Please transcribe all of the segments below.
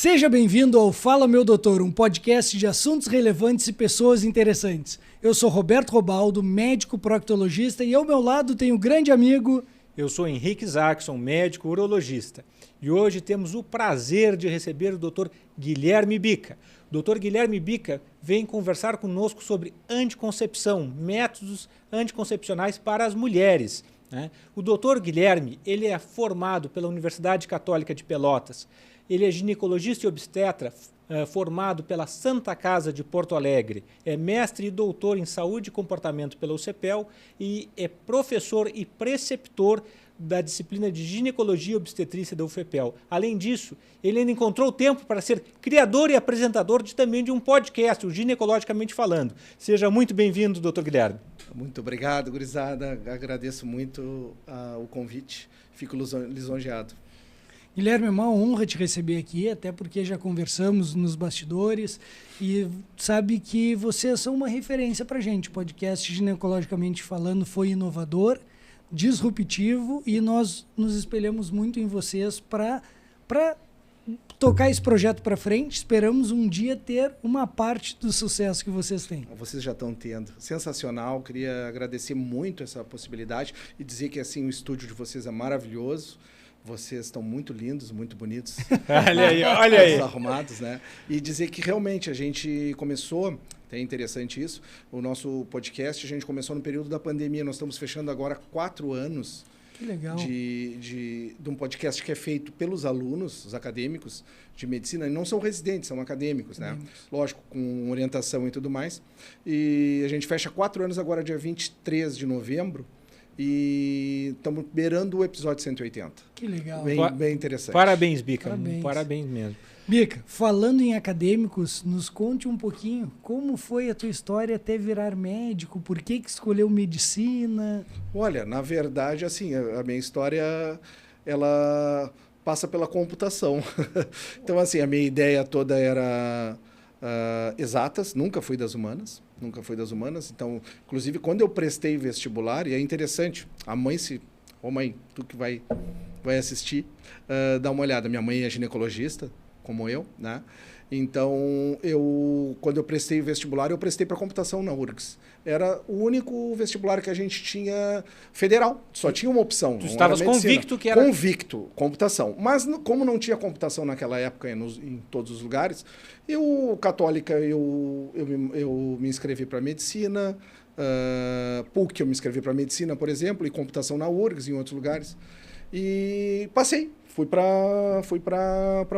Seja bem-vindo ao Fala Meu Doutor, um podcast de assuntos relevantes e pessoas interessantes. Eu sou Roberto Robaldo, médico proctologista, e ao meu lado tenho um grande amigo... Eu sou Henrique Zackson, médico urologista. E hoje temos o prazer de receber o Dr. Guilherme Bica. O Dr. Guilherme Bica vem conversar conosco sobre anticoncepção, métodos anticoncepcionais para as mulheres. O Dr. Guilherme, ele é formado pela Universidade Católica de Pelotas. Ele é ginecologista e obstetra, formado pela Santa Casa de Porto Alegre. É mestre e doutor em saúde e comportamento pela UCPEL e é professor e preceptor da disciplina de ginecologia e obstetrícia da UFPEL. Além disso, ele ainda encontrou tempo para ser criador e apresentador também de um podcast, o Ginecologicamente Falando. Seja muito bem-vindo, doutor Guilherme. Muito obrigado, gurizada. Agradeço muito o convite. Fico lisonjeado. Guilherme, é uma honra te receber aqui, até porque já conversamos nos bastidores e sabe que vocês são uma referência para a gente. O podcast Ginecologicamente Falando foi inovador, disruptivo e nós nos espelhamos muito em vocês para tocar esse projeto para frente. Esperamos um dia ter uma parte do sucesso que vocês têm. Vocês já estão tendo. Sensacional. Queria agradecer muito essa possibilidade e dizer que assim o estúdio de vocês é maravilhoso. Vocês estão muito lindos, muito bonitos. Olha aí, olha aí. Arrumados, né? E dizer que realmente a gente começou, é interessante isso, o nosso podcast a gente começou no período da pandemia. Nós estamos fechando agora 4 anos. Que legal. De um podcast que é feito pelos alunos, os acadêmicos de medicina, e não são residentes, são acadêmicos, né? Lógico, com orientação e tudo mais. E a gente fecha 4 anos agora, dia 23 de novembro, e estamos beirando o episódio 180. Que legal. Bem interessante. Parabéns, Bica. Parabéns Mesmo. Bica, falando em acadêmicos, nos conte um pouquinho como foi a tua história até virar médico, por que escolheu medicina? Olha, na verdade, assim, a minha história, ela passa pela computação. Então, assim, a minha ideia toda era exatas, nunca fui das humanas. Então, inclusive, quando eu prestei vestibular, e é interessante, a mãe mãe, tu que vai assistir, dá uma olhada. Minha mãe é ginecologista, como eu, né? Então, quando eu prestei vestibular, eu prestei para computação na URGS. Era o único vestibular que a gente tinha federal. Só tinha uma opção. Tu estavas convicto que era... Convicto, computação. Mas como não tinha computação naquela época em todos os lugares, católica, eu me inscrevi para medicina, PUC eu me inscrevi para medicina, por exemplo, e computação na URGS, em outros lugares. E passei. Fui para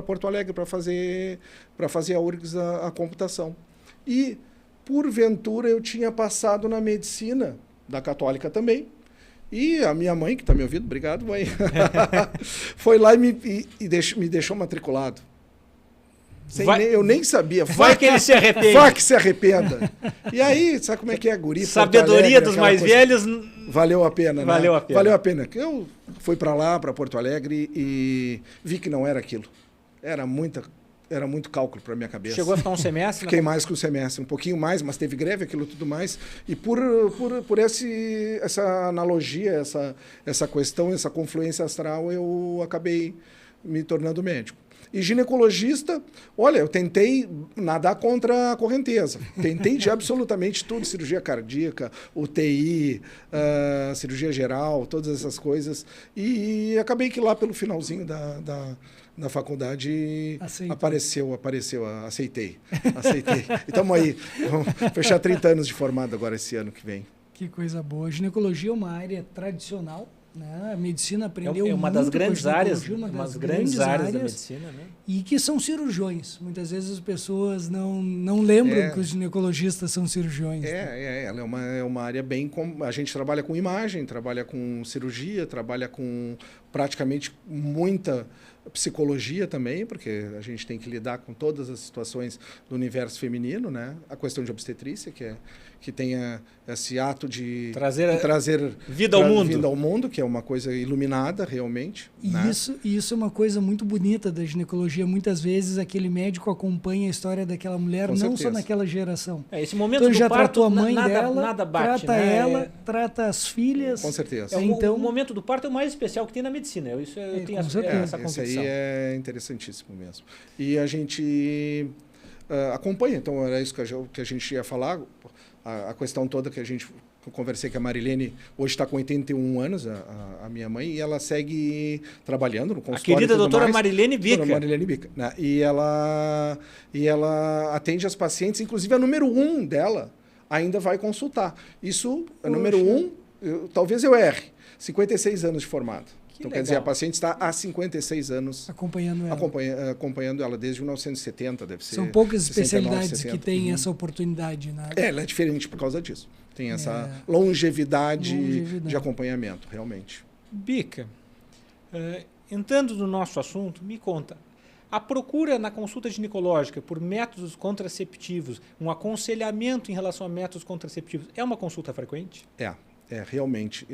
Porto Alegre para fazer a URGS a computação. E, porventura, eu tinha passado na medicina, da Católica também. E a minha mãe, que está me ouvindo, obrigado, mãe, foi lá e me deixou matriculado. Eu nem sabia. Vai que ele se arrepende. Vai que se arrependa. E aí, sabe como é que é, guri? Sabedoria dos mais velhos. Valeu a pena, né? Valeu a pena. Valeu a pena. Eu fui para lá, para Porto Alegre, e vi que não era aquilo. Era muito cálculo para minha cabeça. Chegou a ficar um semestre? Fiquei mais que um semestre, um pouquinho mais, mas teve greve, aquilo tudo mais. E por essa analogia, essa questão, essa confluência astral, eu acabei me tornando médico. E ginecologista, olha, eu tentei nadar contra a correnteza. Tentei de absolutamente tudo, cirurgia cardíaca, UTI, cirurgia geral, todas essas coisas. E acabei que lá pelo finalzinho da faculdade apareceu, aceitei. E estamos aí, vamos fechar 30 anos de formado agora esse ano que vem. Que coisa boa. A ginecologia é uma área tradicional. A medicina aprendeu uma das grandes áreas, uma das grandes áreas da medicina, né? E que são cirurgiões. Muitas vezes as pessoas não lembram que os ginecologistas são cirurgiões. Ela é uma área bem... A gente trabalha com imagem, trabalha com cirurgia, trabalha com praticamente muita psicologia também, porque a gente tem que lidar com todas as situações do universo feminino, né? A questão de obstetrícia, que tem esse ato de trazer vida ao mundo, que é uma coisa iluminada realmente. E né? isso é uma coisa muito bonita da ginecologia. Muitas vezes aquele médico acompanha a história daquela mulher, não só naquela geração. Esse momento então ele já do parto, tratou a mãe dela, nada bate, trata né? ela, trata as filhas. Com certeza. Então, o momento do parto é o mais especial que tem na medicina. medicina. Isso eu tenho com certeza. essa convicção. Esse aí é interessantíssimo mesmo. E a gente acompanha, então era isso que a gente ia falar, a questão toda que eu conversei com a Marilene, hoje está com 81 anos, a minha mãe, e ela segue trabalhando no consultório. A querida doutora Marilene Bica. Doutora Marilene Bica, né? E ela atende as pacientes, inclusive a número 1 dela ainda vai consultar. Isso, a número 1, talvez eu erre, 56 anos de formado. Então, quer dizer, a paciente está há 56 anos acompanhando ela. Acompanhando ela desde 1970, deve ser. São poucas 69, especialidades 60. que têm essa oportunidade, né? Ela é diferente por causa disso. Tem essa longevidade de acompanhamento, realmente. Bica, entrando no nosso assunto, me conta. A procura na consulta ginecológica por métodos contraceptivos, um aconselhamento em relação a métodos contraceptivos, é uma consulta frequente? Realmente.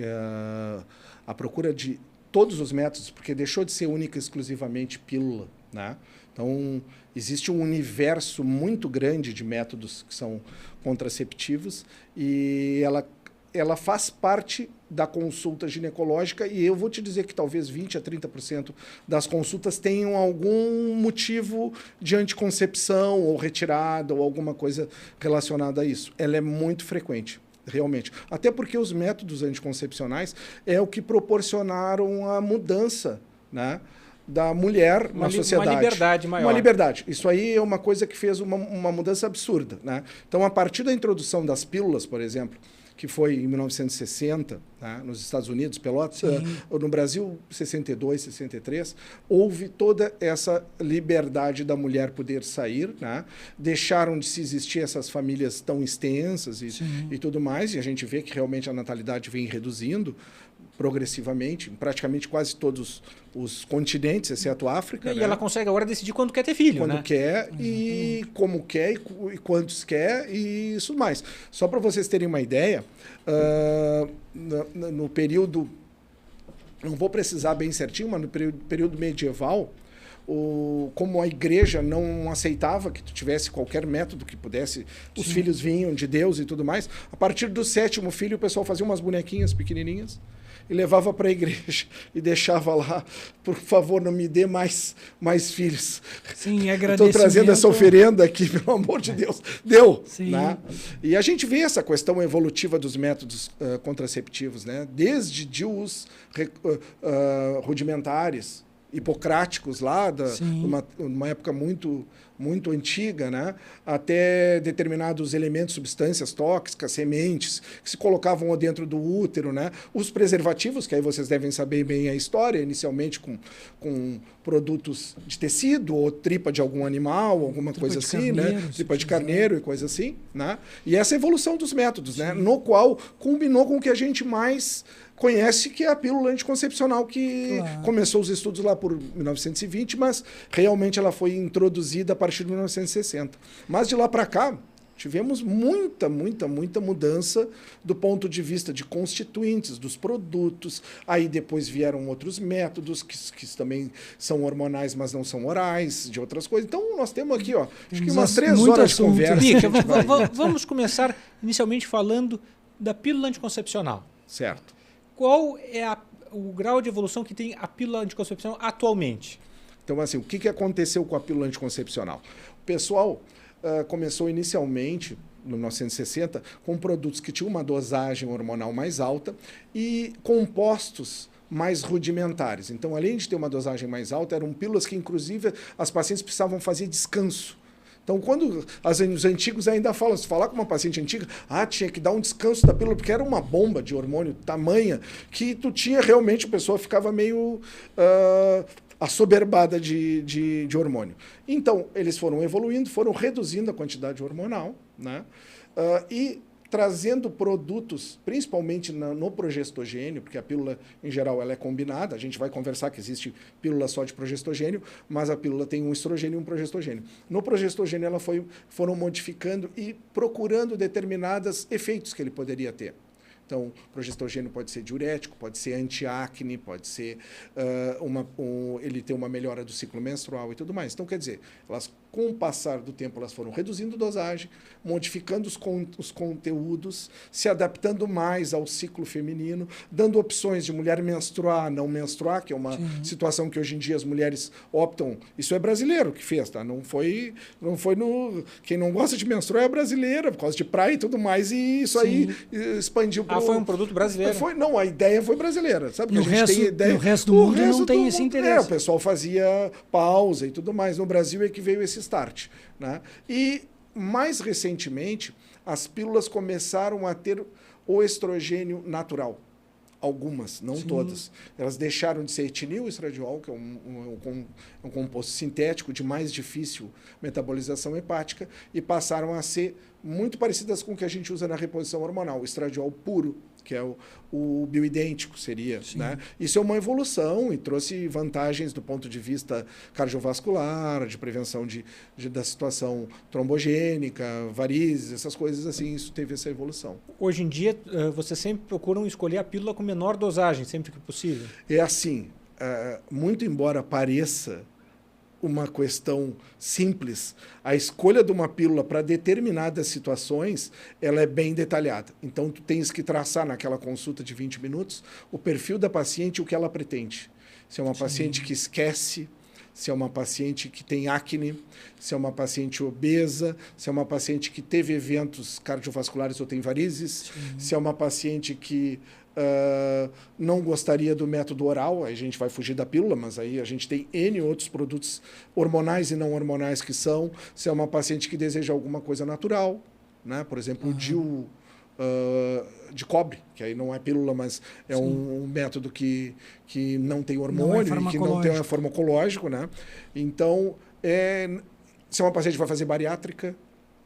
A procura de todos os métodos, porque deixou de ser única e exclusivamente pílula, né? Então, existe um universo muito grande de métodos que são contraceptivos e ela faz parte da consulta ginecológica e eu vou te dizer que talvez 20% a 30% das consultas tenham algum motivo de anticoncepção ou retirada ou alguma coisa relacionada a isso. Ela é muito frequente. Realmente. Até porque os métodos anticoncepcionais é o que proporcionaram a mudança, né, da mulher na sociedade. Uma liberdade maior. Uma liberdade. Isso aí é uma coisa que fez uma mudança absurda, né? Então, a partir da introdução das pílulas, por exemplo, que foi em 1960, né, nos Estados Unidos, Pelotas, no Brasil, 62, 63, houve toda essa liberdade da mulher poder sair, né? Deixaram de se existir essas famílias tão extensas e tudo mais, e a gente vê que realmente a natalidade vem reduzindo progressivamente, em praticamente quase todos os continentes, exceto a África. E né? ela consegue agora decidir quando quer ter filho, quando né? quer e como quer e quantos quer e isso mais. Só para vocês terem uma ideia, no período, não vou precisar bem certinho, mas no período medieval, como a igreja não aceitava que tu tivesse qualquer método que pudesse, os filhos vinham de Deus e tudo mais, a partir do 7º filho o pessoal fazia umas bonequinhas pequenininhas e levava para a igreja e deixava lá, por favor, não me dê mais filhos. Sim, agradecimento. Estou trazendo essa oferenda aqui, pelo amor de Deus. Deu. Sim. Né? E a gente vê essa questão evolutiva dos métodos contraceptivos, né? Desde DIUs rudimentares, hipocráticos lá, uma época muito antiga, né? Até determinados elementos, substâncias tóxicas, sementes, que se colocavam dentro do útero, né? Os preservativos, que aí vocês devem saber bem a história, inicialmente com produtos de tecido ou tripa de algum animal, alguma coisa assim, né? Tripa de carneiro e coisa assim, né? E essa evolução dos métodos, né? No qual combinou com o que a gente mais conhece, que é a pílula anticoncepcional, que começou os estudos lá por 1920, mas realmente ela foi introduzida a partir de 1960. Mas de lá para cá, tivemos muita mudança do ponto de vista de constituintes, dos produtos. Aí depois vieram outros métodos que também são hormonais, mas não são orais, de outras coisas. Então nós temos aqui, acho que umas 3 horas de conversa. Bica, vamos começar inicialmente falando da pílula anticoncepcional. Certo. Qual é o grau de evolução que tem a pílula anticoncepcional atualmente? Então, assim, o que aconteceu com a pílula anticoncepcional? O pessoal começou inicialmente, no 1960, com produtos que tinham uma dosagem hormonal mais alta e compostos mais rudimentares. Então, além de ter uma dosagem mais alta, eram pílulas que, inclusive, as pacientes precisavam fazer descanso. Então, quando os antigos ainda falam, se falar com uma paciente antiga, tinha que dar um descanso da pílula, porque era uma bomba de hormônio tamanha que tu tinha realmente, a pessoa ficava meio assoberbada de hormônio. Então, eles foram evoluindo, foram reduzindo a quantidade hormonal, né? E trazendo produtos, principalmente no progestogênio, porque a pílula, em geral, ela é combinada. A gente vai conversar que existe pílula só de progestogênio, mas a pílula tem um estrogênio e um progestogênio. No progestogênio, foram modificando e procurando determinados efeitos que ele poderia ter. Então, progestogênio pode ser diurético, pode ser antiacne, pode ser ele tem uma melhora do ciclo menstrual e tudo mais. Então, quer dizer, com o passar do tempo, elas foram reduzindo dosagem, modificando os conteúdos, se adaptando mais ao ciclo feminino, dando opções de mulher menstruar, não menstruar, que é uma situação que hoje em dia as mulheres optam. Isso é brasileiro que fez, tá? Não foi no... Quem não gosta de menstruar é brasileira, por causa de praia e tudo mais, e isso aí expandiu para... foi um produto brasileiro? Não, a ideia foi brasileira, sabe? No resto do mundo não tem esse interesse. O pessoal fazia pausa e tudo mais. No Brasil é que veio esse start, né? E, mais recentemente, as pílulas começaram a ter o estrogênio natural. Algumas, não todas. Elas deixaram de ser etinil estradiol, que é um composto sintético de mais difícil metabolização hepática, e passaram a ser muito parecidas com o que a gente usa na reposição hormonal, o estradiol puro, que é o bioidêntico, seria. Né? Isso é uma evolução e trouxe vantagens do ponto de vista cardiovascular, de prevenção da situação trombogênica, varizes, essas coisas assim, isso teve essa evolução. Hoje em dia, vocês sempre procuram escolher a pílula com menor dosagem, sempre que possível? É assim, muito embora pareça uma questão simples, a escolha de uma pílula para determinadas situações, ela é bem detalhada. Então, tu tens que traçar naquela consulta de 20 minutos o perfil da paciente, o que ela pretende. Se é uma paciente que esquece, se é uma paciente que tem acne, se é uma paciente obesa, se é uma paciente que teve eventos cardiovasculares ou tem varizes, se é uma paciente que não gostaria do método oral, aí a gente vai fugir da pílula, mas aí a gente tem N outros produtos hormonais e não hormonais que são, se é uma paciente que deseja alguma coisa natural, né? Por exemplo, o DIU de cobre, que aí não é pílula, mas é um método que não tem hormônio e que não tem farmacológico, né? Então, se é uma paciente que vai fazer bariátrica,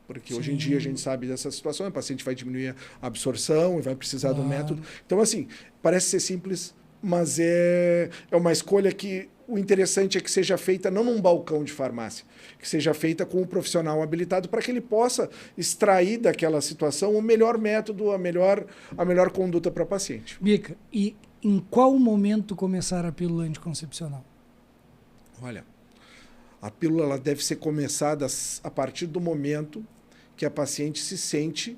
porque hoje em dia a gente sabe dessa situação, a paciente vai diminuir a absorção e vai precisar do método. Então, assim, parece ser simples, mas é uma escolha que o interessante é que seja feita não num balcão de farmácia, que seja feita com um profissional habilitado para que ele possa extrair daquela situação o melhor método, a melhor conduta para a paciente. Bica, e em qual momento começar a pílula anticoncepcional? Olha, a pílula ela deve ser começada a partir do momento que a paciente se sente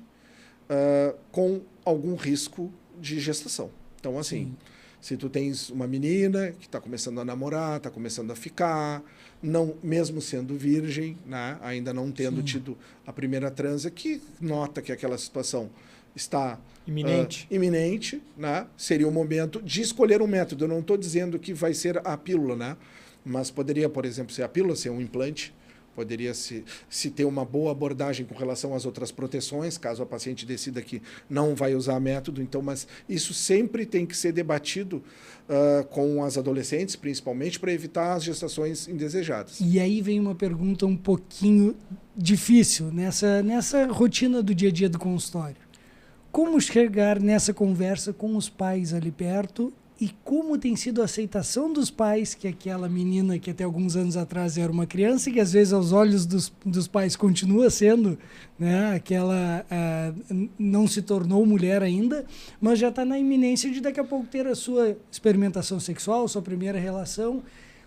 com algum risco de gestação. Então, assim, se tu tens uma menina que está começando a namorar, está começando a ficar, não, mesmo sendo virgem, né, ainda não tendo tido a primeira transa, que nota que aquela situação está iminente, né, seria o momento de escolher um método. Eu não estou dizendo que vai ser a pílula, né, mas poderia, por exemplo, ser a pílula, ser um implante, poderia se ter uma boa abordagem com relação às outras proteções, caso a paciente decida que não vai usar método. Então, mas isso sempre tem que ser debatido com as adolescentes, principalmente, para evitar as gestações indesejadas. E aí vem uma pergunta um pouquinho difícil nessa rotina do dia a dia do consultório. Como chegar nessa conversa com os pais ali perto e como tem sido a aceitação dos pais que aquela menina que até alguns anos atrás era uma criança e que às vezes aos olhos dos pais continua sendo, né, aquela não se tornou mulher ainda, mas já está na iminência de daqui a pouco ter a sua experimentação sexual, sua primeira relação.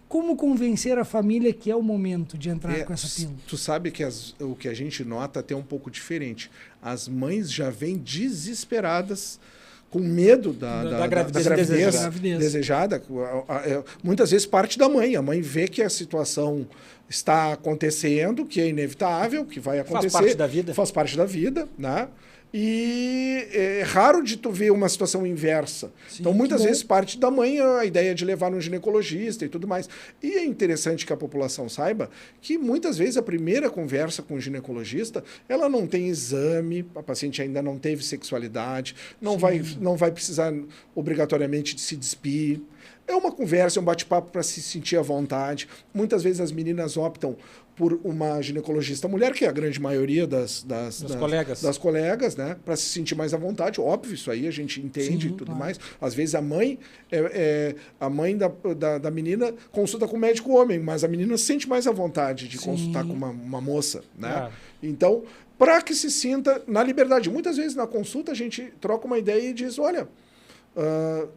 Como convencer a família que é o momento de entrar com essa pílula? Tu sabe que o que a gente nota até um pouco diferente. As mães já vêm desesperadas com medo da gravidez desejada. Muitas vezes parte da mãe. A mãe vê que a situação está acontecendo, que é inevitável, que vai acontecer. Faz parte da vida. Faz parte da vida, né? E é raro de tu ver uma situação inversa. Sim, então, muitas vezes, parte da mãe a ideia de levar no ginecologista e tudo mais. E é interessante que a população saiba que, muitas vezes, a primeira conversa com o ginecologista, ela não tem exame, a paciente ainda não teve sexualidade, não vai precisar, obrigatoriamente, de se despir. É uma conversa, é um bate-papo para se sentir à vontade. Muitas vezes as meninas optam por uma ginecologista mulher, que é a grande maioria das colegas, né? Para se sentir mais à vontade. Óbvio, isso aí a gente entende e tudo mais. Às vezes a mãe da menina consulta com o médico homem, mas a menina se sente mais à vontade de consultar com uma moça, né? Então, para que se sinta na liberdade. Muitas vezes na consulta a gente troca uma ideia e diz, olha,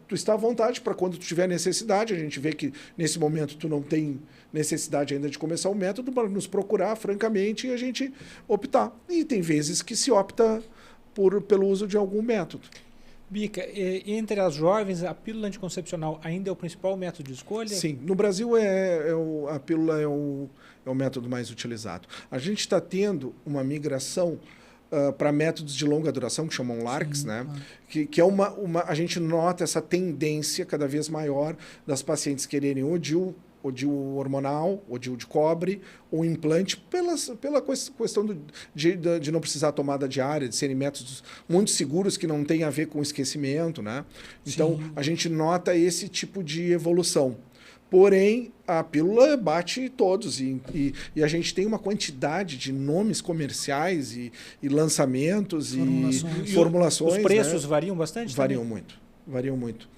tu está à vontade para quando tu tiver necessidade. A gente vê que nesse momento tu não tem necessidade ainda de começar o método, para nos procurar francamente e a gente optar. E tem vezes que se opta pelo uso de algum método. Bica, entre as jovens, a pílula anticoncepcional ainda é o principal método de escolha? Sim, no Brasil a pílula é o método mais utilizado. A gente está tendo uma migração para métodos de longa duração, que chamam LARCs, né? Que é a gente nota essa tendência cada vez maior das pacientes quererem o DIU hormonal, o DIU de cobre, ou implante, pela questão de não precisar tomada diária, de serem métodos muito seguros que não tem a ver com esquecimento, né? Então, a gente nota esse tipo de evolução. Porém, a pílula bate todos e a gente tem uma quantidade de nomes comerciais e lançamentos e formulações. Os preços, né, variam bastante? Variam muito.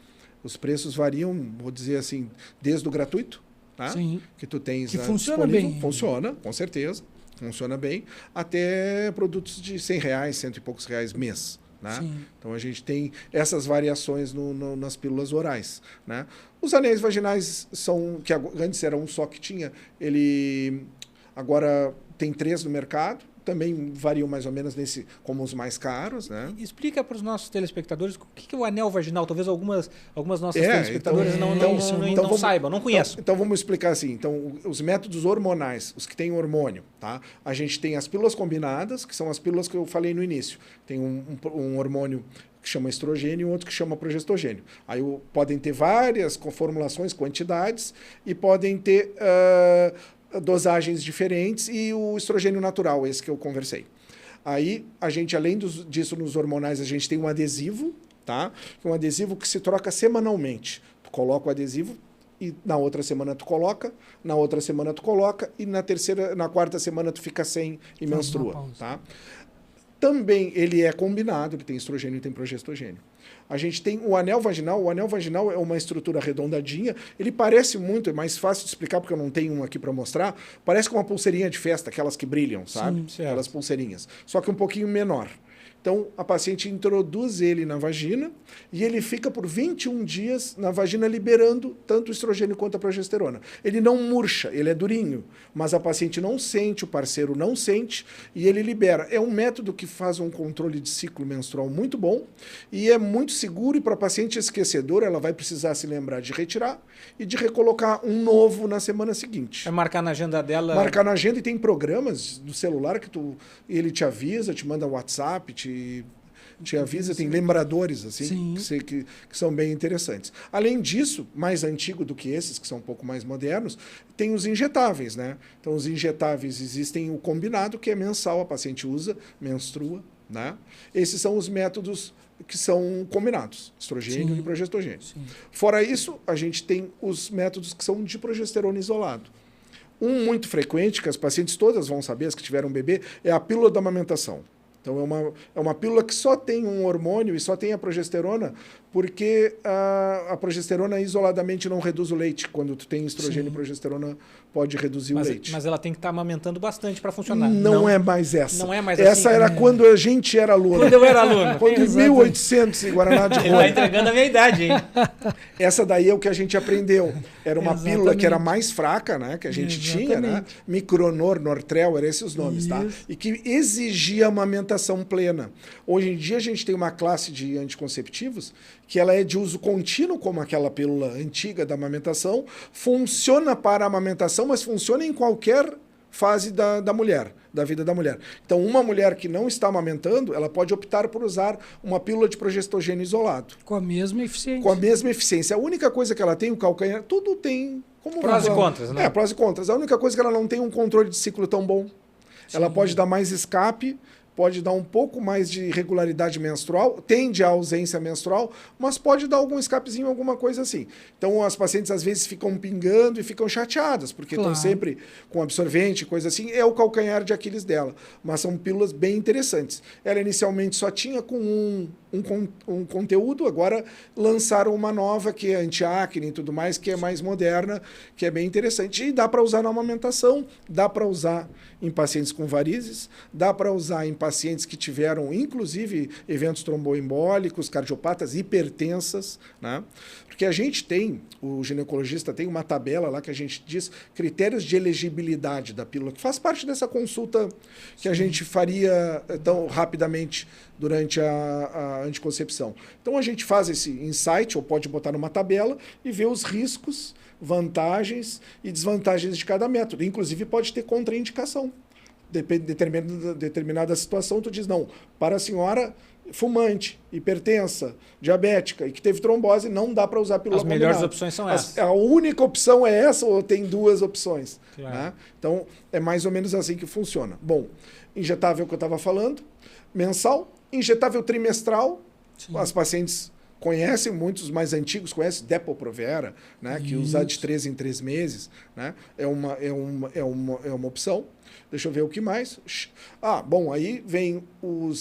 Os preços variam, vou dizer assim, desde o gratuito, tá? Sim. Que tu tens que funciona bem. Funciona, com certeza. Funciona bem. Até produtos de R$100, R$100 e poucos mês. Né? Então a gente tem essas variações nas pílulas orais. Né? Os anéis vaginais que antes era um só que tinha, ele agora tem 3 no mercado. Também variam mais ou menos como os mais caros. Né? Explica para os nossos telespectadores o que é o anel vaginal. Talvez algumas nossas telespectadoras não saibam, não conheçam. Então vamos explicar assim. Então, os métodos hormonais, os que têm hormônio, tá? A gente tem as pílulas combinadas, que são as pílulas que eu falei no início. Tem um hormônio que chama estrogênio e outro que chama progestogênio. Aí podem ter várias formulações, quantidades, e podem ter dosagens diferentes, e o estrogênio natural, esse que eu conversei. Aí, a gente, além disso, nos hormonais, a gente tem um adesivo, tá? Um adesivo que se troca semanalmente. Tu coloca o adesivo e na outra semana tu coloca, na outra semana tu coloca, e na quarta semana tu fica sem e menstrua, tá? Também ele é combinado, ele tem estrogênio e tem progestogênio. A gente tem o anel vaginal. O anel vaginal é uma estrutura arredondadinha. Ele parece muito, é mais fácil de explicar porque eu não tenho um aqui para mostrar. Parece com uma pulseirinha de festa, aquelas que brilham, sabe? Sim, aquelas pulseirinhas. Só que um pouquinho menor. Então, a paciente introduz ele na vagina e ele fica por 21 dias na vagina liberando tanto o estrogênio quanto a progesterona. Ele não murcha, ele é durinho, mas a paciente não sente, o parceiro não sente e ele libera. É um método que faz um controle de ciclo menstrual muito bom e é muito seguro, e para a paciente esquecedora, ela vai precisar se lembrar de retirar e de recolocar um novo na semana seguinte. É marcar na agenda dela? Marcar na agenda, e tem programas do celular que ele te avisa, te manda WhatsApp, te avisa, tem lembradores assim que são bem interessantes. Além disso, mais antigo do que esses, que são um pouco mais modernos, tem os injetáveis, né? Então, os injetáveis, existem o combinado, que é mensal, a paciente usa, menstrua, né? Esses são os métodos que são combinados, estrogênio e progestogênio. Fora isso, a gente tem os métodos que são de progesterona isolado. Um muito frequente, que as pacientes todas vão saber, as que tiveram bebê, é a pílula da amamentação. Então, é uma pílula que só tem um hormônio e só tem a progesterona, porque a progesterona isoladamente não reduz o leite. Quando tu tem estrogênio e progesterona, pode reduzir o leite. Mas ela tem que estar amamentando bastante para funcionar. Não é mais essa. Não é mais essa assim, era quando a gente era aluno. Quando eu era aluno. Quando em 1800, em Guaraná de Ele Roma. está entregando a minha idade, hein? Essa daí é o que a gente aprendeu. Era uma pílula que era mais fraca, né? Que a gente tinha, né? Micronor, Nortrel, eram esses os nomes, tá? E que exigia amamentação plena. Hoje em dia a gente tem uma classe de anticonceptivos que ela é de uso contínuo, como aquela pílula antiga da amamentação, funciona para a amamentação, mas funciona em qualquer fase da mulher, da vida da mulher. Então, uma mulher que não está amamentando, ela pode optar por usar uma pílula de progestogênio isolado. Com a mesma eficiência. Com a mesma eficiência. A única coisa que ela tem, o calcanhar, tudo tem... Prós e contras, né? Prós e contras. A única coisa que ela não tem um controle de ciclo tão bom. Ela pode dar mais escape, pode dar um pouco mais de irregularidade menstrual, tende à ausência menstrual, mas pode dar algum escapezinho, alguma coisa assim. Então, as pacientes às vezes ficam pingando e ficam chateadas, porque estão sempre com absorvente, coisa assim. É o calcanhar de Aquiles dela. Mas são pílulas bem interessantes. Ela inicialmente só tinha com um conteúdo, agora lançaram uma nova que é anti-acne e tudo mais, que é mais moderna, que é bem interessante. E dá para usar na amamentação, dá para usar em pacientes com varizes, dá para usar em pacientes que tiveram, inclusive, eventos tromboembólicos, cardiopatas, hipertensas, né? Porque a gente tem, o ginecologista tem uma tabela lá que a gente diz critérios de elegibilidade da pílula, que faz parte dessa consulta que a gente faria tão rapidamente durante a anticoncepção. Então a gente faz esse insight, ou pode botar numa tabela, e ver os riscos, vantagens e desvantagens de cada método. Inclusive pode ter contraindicação. Depende de determinada situação, tu diz, não, para a senhora fumante, hipertensa, diabética e que teve trombose, não dá para usar pílula combinada. As melhores opções são essas. A única opção é essa ou tem duas opções? Claro. Né? Então, é mais ou menos assim que funciona. Bom, injetável que eu estava falando, mensal, injetável trimestral, Sim. as pacientes conhecem, muitos mais antigos conhecem Depo-Provera, né, que usa de 3 em 3 meses, né, é uma opção. Deixa eu ver o que mais. Bom, aí vem o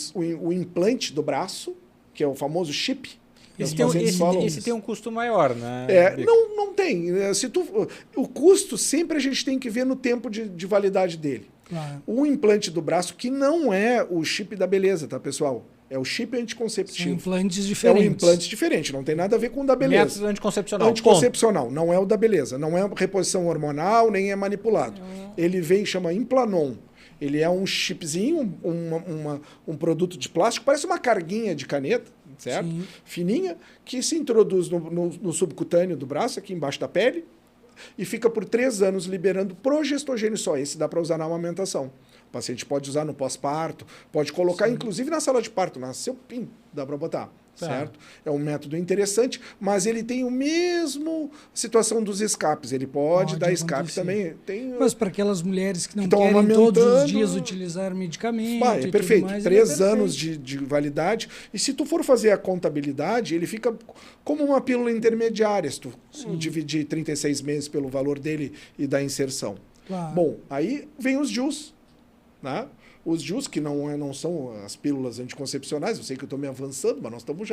implante do braço, que é o famoso chip. Esse tem um custo maior, né? Não tem. O custo sempre a gente tem que ver no tempo de validade dele. Claro. O implante do braço, que não é o chip da beleza, tá, pessoal? É o chip anticonceptivo. São implantes diferentes. É um implante diferente, não tem nada a ver com o da beleza. Método anticoncepcional. Anticoncepcional, não é o da beleza. Não é reposição hormonal, nem é manipulado. Ele vem e chama Implanon. Ele é um chipzinho, um produto de plástico, parece uma carguinha de caneta, certo? Sim. Fininha, que se introduz no subcutâneo do braço, aqui embaixo da pele, e fica por 3 anos liberando progestogênio só. Esse dá para usar na amamentação. O paciente pode usar no pós-parto, pode colocar, inclusive, na sala de parto. Nasceu, pim, dá para botar. Certo? É um método interessante, mas ele tem o mesmo situação dos escapes. Ele pode dar escape também. Mas para aquelas mulheres que não estão querem todos os dias utilizar medicamento. É perfeito. 3 anos de validade. E se tu for fazer a contabilidade, ele fica como uma pílula intermediária, se tu dividir 36 meses pelo valor dele e da inserção. Claro. Bom, aí vem os DIUs, né? Os DIUs, que não são as pílulas anticoncepcionais, eu sei que eu estou me avançando, mas nós estamos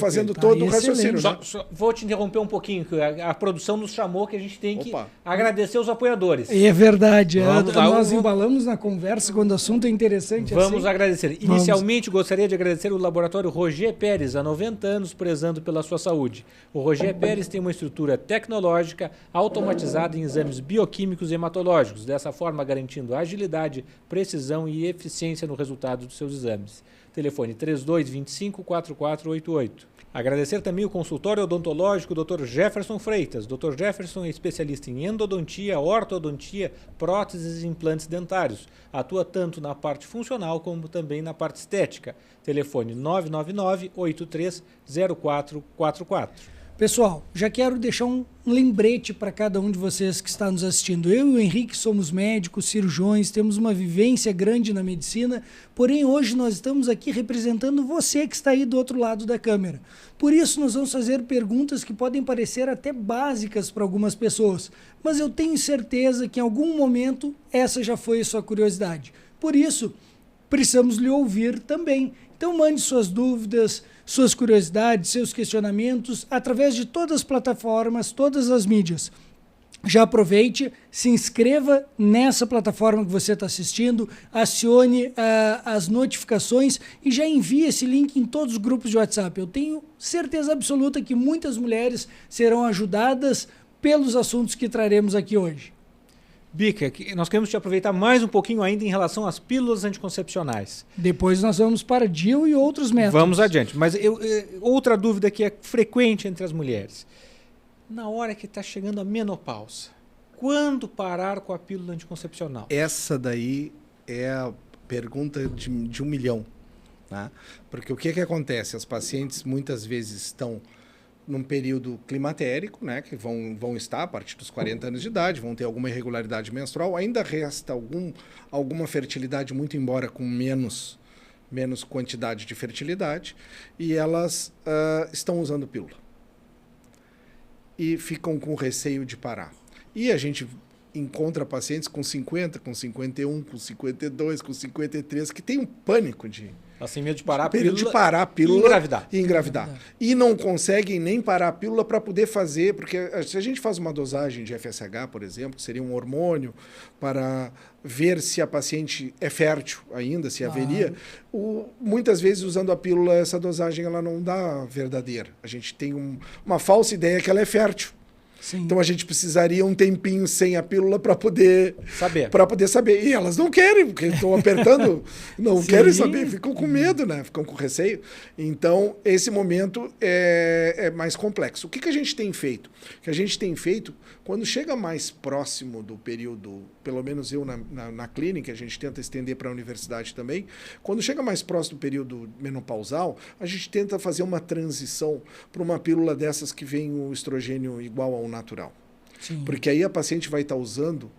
fazendo todo o raciocínio. Né? Vou te interromper um pouquinho, que a produção nos chamou que a gente tem que agradecer os apoiadores. É verdade. Nós embalamos na conversa quando o assunto é interessante. Vamos agradecer. Inicialmente, gostaria de agradecer o Laboratório Roger Pérez, há 90 anos, prezando pela sua saúde. O Roger Pérez tem uma estrutura tecnológica automatizada em exames bioquímicos e hematológicos, dessa forma garantindo agilidade, precisão e eficiência no resultado dos seus exames. Telefone 3225-4488. Agradecer também o consultório odontológico Dr. Jefferson Freitas. Dr. Jefferson é especialista em endodontia, ortodontia, próteses e implantes dentários. Atua tanto na parte funcional como também na parte estética. Telefone 999-830444. Pessoal, já quero deixar um lembrete para cada um de vocês que está nos assistindo. Eu e o Henrique somos médicos, cirurgiões, temos uma vivência grande na medicina, porém hoje nós estamos aqui representando você que está aí do outro lado da câmera. Por isso nós vamos fazer perguntas que podem parecer até básicas para algumas pessoas, mas eu tenho certeza que em algum momento essa já foi a sua curiosidade. Por isso, precisamos lhe ouvir também. Então mande suas dúvidas, suas curiosidades, seus questionamentos através de todas as plataformas, todas as mídias. Já aproveite, se inscreva nessa plataforma que você está assistindo, acione as notificações e já envie esse link em todos os grupos de WhatsApp. Eu tenho certeza absoluta que muitas mulheres serão ajudadas pelos assuntos que traremos aqui hoje. Bica, nós queremos te aproveitar mais um pouquinho ainda em relação às pílulas anticoncepcionais. Depois nós vamos para DIU e outros métodos. Vamos adiante. Mas outra dúvida que é frequente entre as mulheres. Na hora que está chegando a menopausa, quando parar com a pílula anticoncepcional? Essa daí é a pergunta de 1 milhão. Né? Porque o que acontece? As pacientes muitas vezes estão num período climatérico, né, que vão estar a partir dos 40 anos de idade, vão ter alguma irregularidade menstrual, ainda resta alguma fertilidade, muito embora com menos quantidade de fertilidade, e elas estão usando pílula. E ficam com receio de parar. E a gente encontra pacientes com 50, com 51, com 52, com 53, que tem um pânico de Elas têm medo de parar a período pílula, de parar a pílula e engravidar. E não conseguem nem parar a pílula para poder fazer, porque se a gente faz uma dosagem de FSH, por exemplo, que seria um hormônio para ver se a paciente é fértil ainda, se haveria, muitas vezes usando a pílula, essa dosagem ela não dá verdadeira. A gente tem uma falsa ideia que ela é fértil. Sim. Então a gente precisaria um tempinho sem a pílula para poder saber. E elas não querem, porque estão apertando, não querem saber, ficam com medo, né? Ficam com receio. Então esse momento é mais complexo. O que a gente tem feito? O que a gente tem feito, quando chega mais próximo do período, pelo menos eu na clínica, a gente tenta estender para a universidade também, quando chega mais próximo do período menopausal, a gente tenta fazer uma transição para uma pílula dessas que vem o estrogênio igual ao natural. Sim. Porque aí a paciente vai estar usando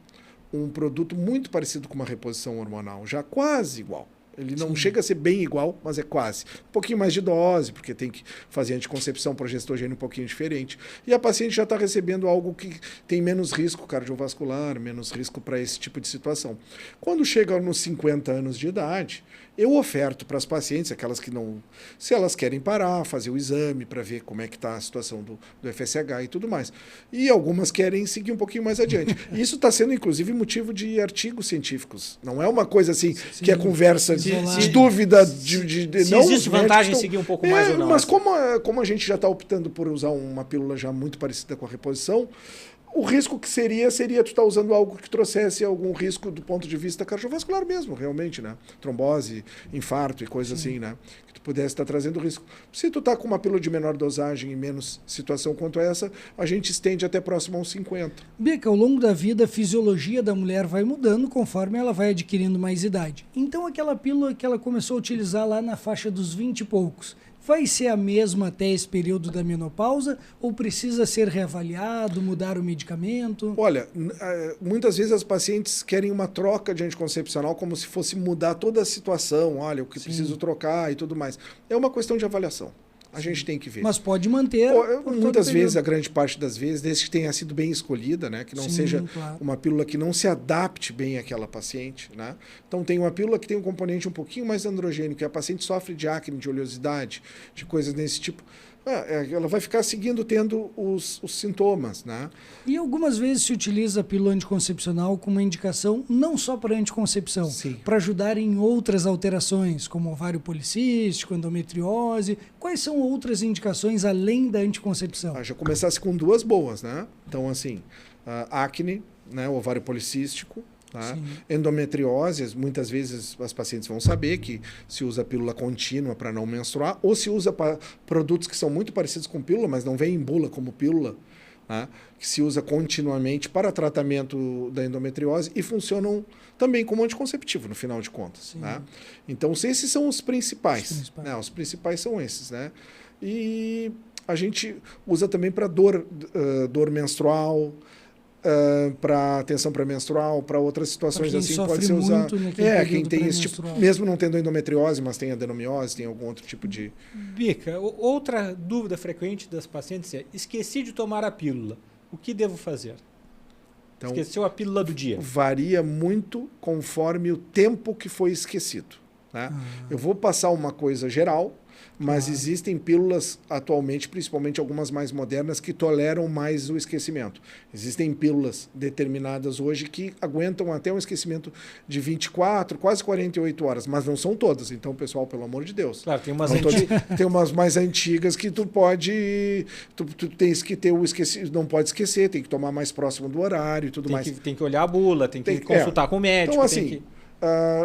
um produto muito parecido com uma reposição hormonal, já quase igual. Ele não chega a ser bem igual, mas é quase. Um pouquinho mais de dose, porque tem que fazer anticoncepção, progestogênio um pouquinho diferente. E a paciente já está recebendo algo que tem menos risco cardiovascular, menos risco para esse tipo de situação. Quando chega nos 50 anos de idade, eu oferto para as pacientes, aquelas que não... Se elas querem parar, fazer o exame para ver como é que está a situação do FSH e tudo mais. E algumas querem seguir um pouquinho mais adiante. E isso está sendo, inclusive, motivo de artigos científicos. Não é uma coisa assim que é conversa de dúvida. Se não, existe vantagem em seguir um pouco mais ou não. Mas como a gente já está optando por usar uma pílula já muito parecida com a reposição, o risco que seria tu estar usando algo que trouxesse algum risco do ponto de vista cardiovascular mesmo, realmente, né? Trombose, infarto e coisa assim, né? Que tu pudesse estar trazendo risco. Se tu tá com uma pílula de menor dosagem e menos situação quanto essa, a gente estende até próximo aos 50. Bica, ao longo da vida, a fisiologia da mulher vai mudando conforme ela vai adquirindo mais idade. Então, aquela pílula que ela começou a utilizar lá na faixa dos 20 e poucos, vai ser a mesma até esse período da menopausa ou precisa ser reavaliado, mudar o medicamento? Olha, muitas vezes as pacientes querem uma troca de anticoncepcional como se fosse mudar toda a situação. Olha, o que preciso trocar e tudo mais. É uma questão de avaliação. A gente tem que ver. Mas pode manter. Muitas vezes, a grande parte das vezes, desde que tenha sido bem escolhida, né? Que não seja uma pílula que não se adapte bem àquela paciente, né? Então tem uma pílula que tem um componente um pouquinho mais androgênico, e a paciente sofre de acne, de oleosidade, de coisas desse tipo. Ela vai ficar seguindo tendo os sintomas, né? E algumas vezes se utiliza a pílula anticoncepcional como uma indicação não só para anticoncepção, para ajudar em outras alterações, como ovário policístico, endometriose. Quais são outras indicações além da anticoncepção? Já começasse com duas boas, né? Então, assim, acne, né? Ovário policístico, tá? Endometriose, muitas vezes as pacientes vão saber que se usa pílula contínua para não menstruar, ou se usa produtos que são muito parecidos com pílula, mas não vem em bula como pílula, tá? Que se usa continuamente para tratamento da endometriose e funcionam também como anticonceptivo, no final de contas. Tá? Então, esses são os principais. Né? Os principais são esses. Né? E a gente usa também para dor menstrual, para tensão pré-menstrual, para outras situações assim, pode ser usado. Quem tem esse tipo, mesmo não tendo endometriose, mas tem adenomiose, tem algum outro tipo de... Bica, outra dúvida frequente das pacientes é: esqueci de tomar a pílula, o que devo fazer? Então, esqueceu a pílula do dia. Varia muito conforme o tempo que foi esquecido. Né? Eu vou passar uma coisa geral, mas existem pílulas atualmente, principalmente algumas mais modernas, que toleram mais o esquecimento. Existem pílulas determinadas hoje que aguentam até um esquecimento de 24, quase 48 horas, mas não são todas. Então, pessoal, pelo amor de Deus. Claro, tem umas tem umas mais antigas que tu tens que ter o esquecimento, não pode esquecer, tem que tomar mais próximo do horário e tudo mais. Tem que olhar a bula, tem que consultar com o médico. Então, assim...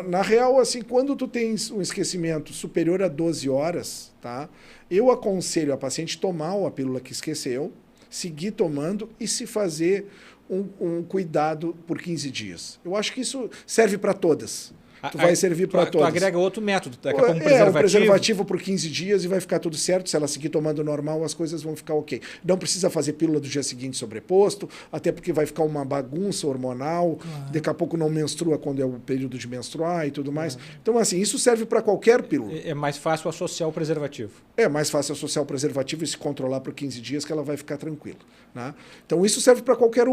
na real, assim, quando tu tens um esquecimento superior a 12 horas, tá? Eu aconselho a paciente tomar a pílula que esqueceu, seguir tomando e se fazer um cuidado por 15 dias. Eu acho que isso serve para todas. Vai servir para todas. Tu agrega outro método, daqui a pouco um preservativo por 15 dias e vai ficar tudo certo. Se ela seguir tomando normal, as coisas vão ficar ok. Não precisa fazer pílula do dia seguinte sobreposto, até porque vai ficar uma bagunça hormonal. Daqui a pouco não menstrua quando é o período de menstruar e tudo mais. Então, assim, isso serve para qualquer pílula. É mais fácil associar o preservativo. É mais fácil associar o preservativo e se controlar por 15 dias que ela vai ficar tranquila. Né? Então, isso serve para qualquer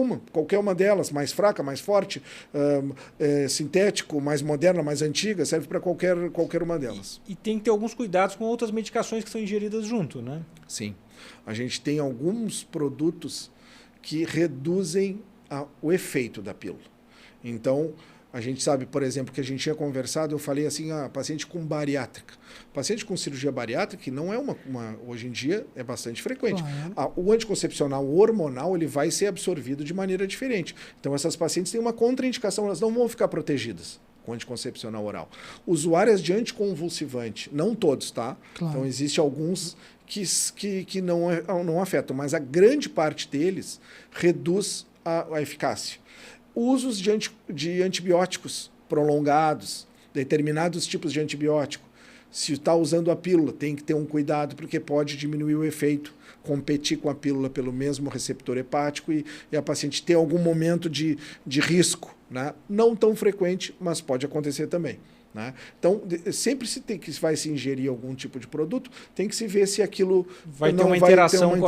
uma delas, mais fraca, mais forte, sintético, mais moderna, moderna, mais antiga, serve para qualquer uma delas. E tem que ter alguns cuidados com outras medicações que são ingeridas junto, né? Sim. A gente tem alguns produtos que reduzem o efeito da pílula. Então, a gente sabe, por exemplo, que a gente tinha conversado, eu falei assim, paciente com bariátrica. Paciente com cirurgia bariátrica, que não é hoje em dia, é bastante frequente. Claro. O anticoncepcional hormonal, ele vai ser absorvido de maneira diferente. Então, essas pacientes têm uma contraindicação, elas não vão ficar protegidas com anticoncepcional oral. Usuárias de anticonvulsivante, não todos, tá? Claro. Então, existem alguns que não afetam, mas a grande parte deles reduz a eficácia. Usos de antibióticos prolongados, determinados tipos de antibiótico. Se está usando a pílula, tem que ter um cuidado, porque pode diminuir o efeito, competir com a pílula pelo mesmo receptor hepático e a paciente ter algum momento de risco, né? Não tão frequente, mas pode acontecer também. Né? Então, sempre que vai se ingerir algum tipo de produto, tem que se ver se aquilo vai ter uma interação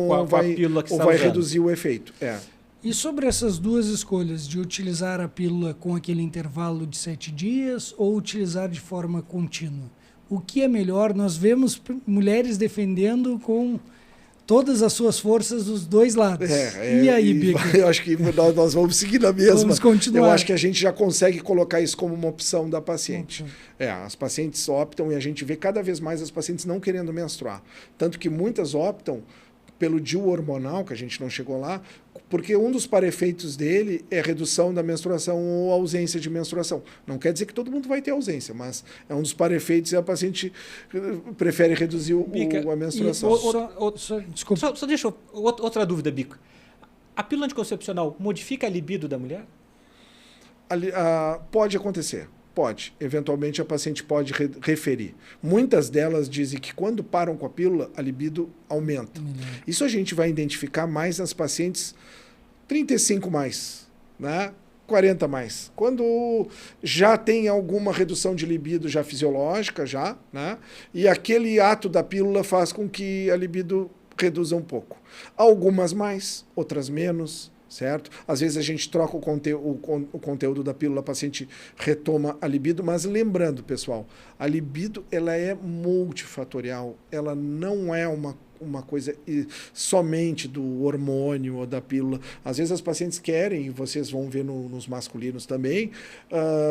com a pílula que ou está vai usando. reduzir o efeito. E sobre essas duas escolhas, de utilizar a pílula com aquele intervalo de 7 dias ou utilizar de forma contínua, o que é melhor? Nós vemos mulheres defendendo com todas as suas forças dos dois lados. E aí, Bica? Eu acho que nós vamos seguir na mesma. Vamos continuar. Eu acho que a gente já consegue colocar isso como uma opção da paciente. As pacientes optam e a gente vê cada vez mais as pacientes não querendo menstruar. Tanto que muitas optam pelo DIU hormonal, que a gente não chegou lá, porque um dos parefeitos dele é redução da menstruação ou ausência de menstruação. Não quer dizer que todo mundo vai ter ausência, mas é um dos parefeitos e a paciente prefere reduzir a menstruação. Desculpa. Só deixa outra dúvida, Bico. A pílula anticoncepcional modifica a libido da mulher? Pode acontecer. Pode. Eventualmente a paciente pode referir. Muitas delas dizem que quando param com a pílula, a libido aumenta. Isso a gente vai identificar mais nas pacientes 35 mais, né? 40 mais. Quando já tem alguma redução de libido já fisiológica, né? E aquele ato da pílula faz com que a libido reduza um pouco. Algumas mais, outras menos. Certo? Às vezes a gente troca o conteúdo da pílula, a paciente retoma a libido, mas lembrando, pessoal, a libido ela é multifatorial, ela não é uma coisa somente do hormônio ou da pílula. Às vezes as pacientes querem, e vocês vão ver nos masculinos também,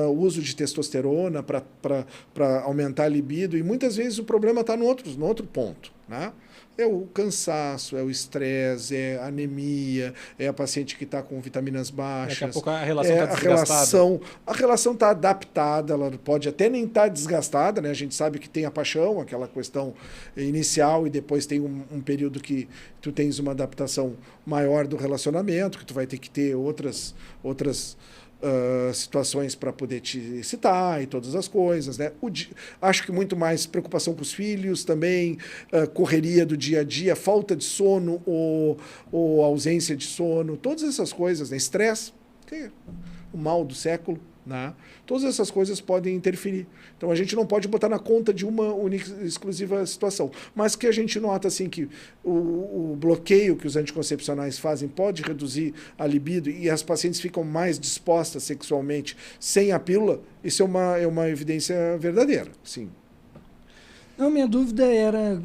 o uso de testosterona para aumentar a libido, e muitas vezes o problema está no outro ponto, né? É o cansaço, é o estresse, é a anemia, é a paciente que está com vitaminas baixas. Daqui a pouco a relação está desgastada. A relação está adaptada, ela pode até nem estar desgastada, né? A gente sabe que tem a paixão, aquela questão inicial, e depois tem um período que tu tens uma adaptação maior do relacionamento, que tu vai ter que ter outras situações para poder te citar e todas as coisas, né? Acho que muito mais preocupação com os filhos também, correria do dia a dia, falta de sono ou ausência de sono, todas essas coisas, né? Estresse, que é o mal do século, né? Todas essas coisas podem interferir. Então a gente não pode botar na conta de uma única exclusiva situação, mas que a gente nota assim que o bloqueio que os anticoncepcionais fazem pode reduzir a libido e as pacientes ficam mais dispostas sexualmente sem a pílula. Isso é uma evidência verdadeira, sim. Não, minha dúvida era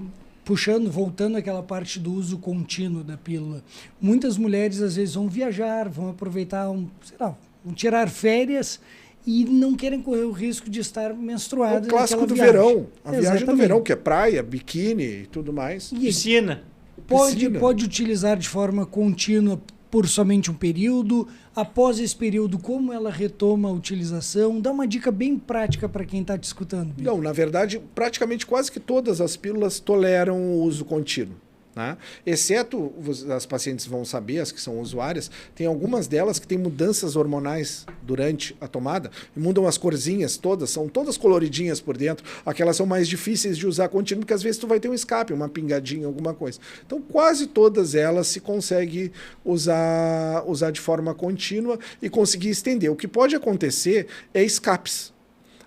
voltando àquela parte do uso contínuo da pílula. Muitas mulheres às vezes vão viajar, vão aproveitar vão tirar férias e não querem correr o risco de estar menstruada. O clássico do viagem. verão. A viagem do Exatamente. verão, que é praia, biquíni e tudo mais. Piscina. Pode utilizar de forma contínua por somente um período. Após esse período, como ela retoma a utilização? Dá uma dica bem prática para quem está te escutando. Bico. Não, na verdade, praticamente quase que todas as pílulas toleram o uso contínuo. Né? Exceto, as pacientes vão saber, as que são usuárias, tem algumas delas que têm mudanças hormonais durante a tomada, e mudam as corzinhas todas, são todas coloridinhas por dentro, aquelas são mais difíceis de usar contínuo, porque às vezes tu vai ter um escape, uma pingadinha, alguma coisa. Então quase todas elas se consegue usar de forma contínua e conseguir estender. O que pode acontecer é escapes.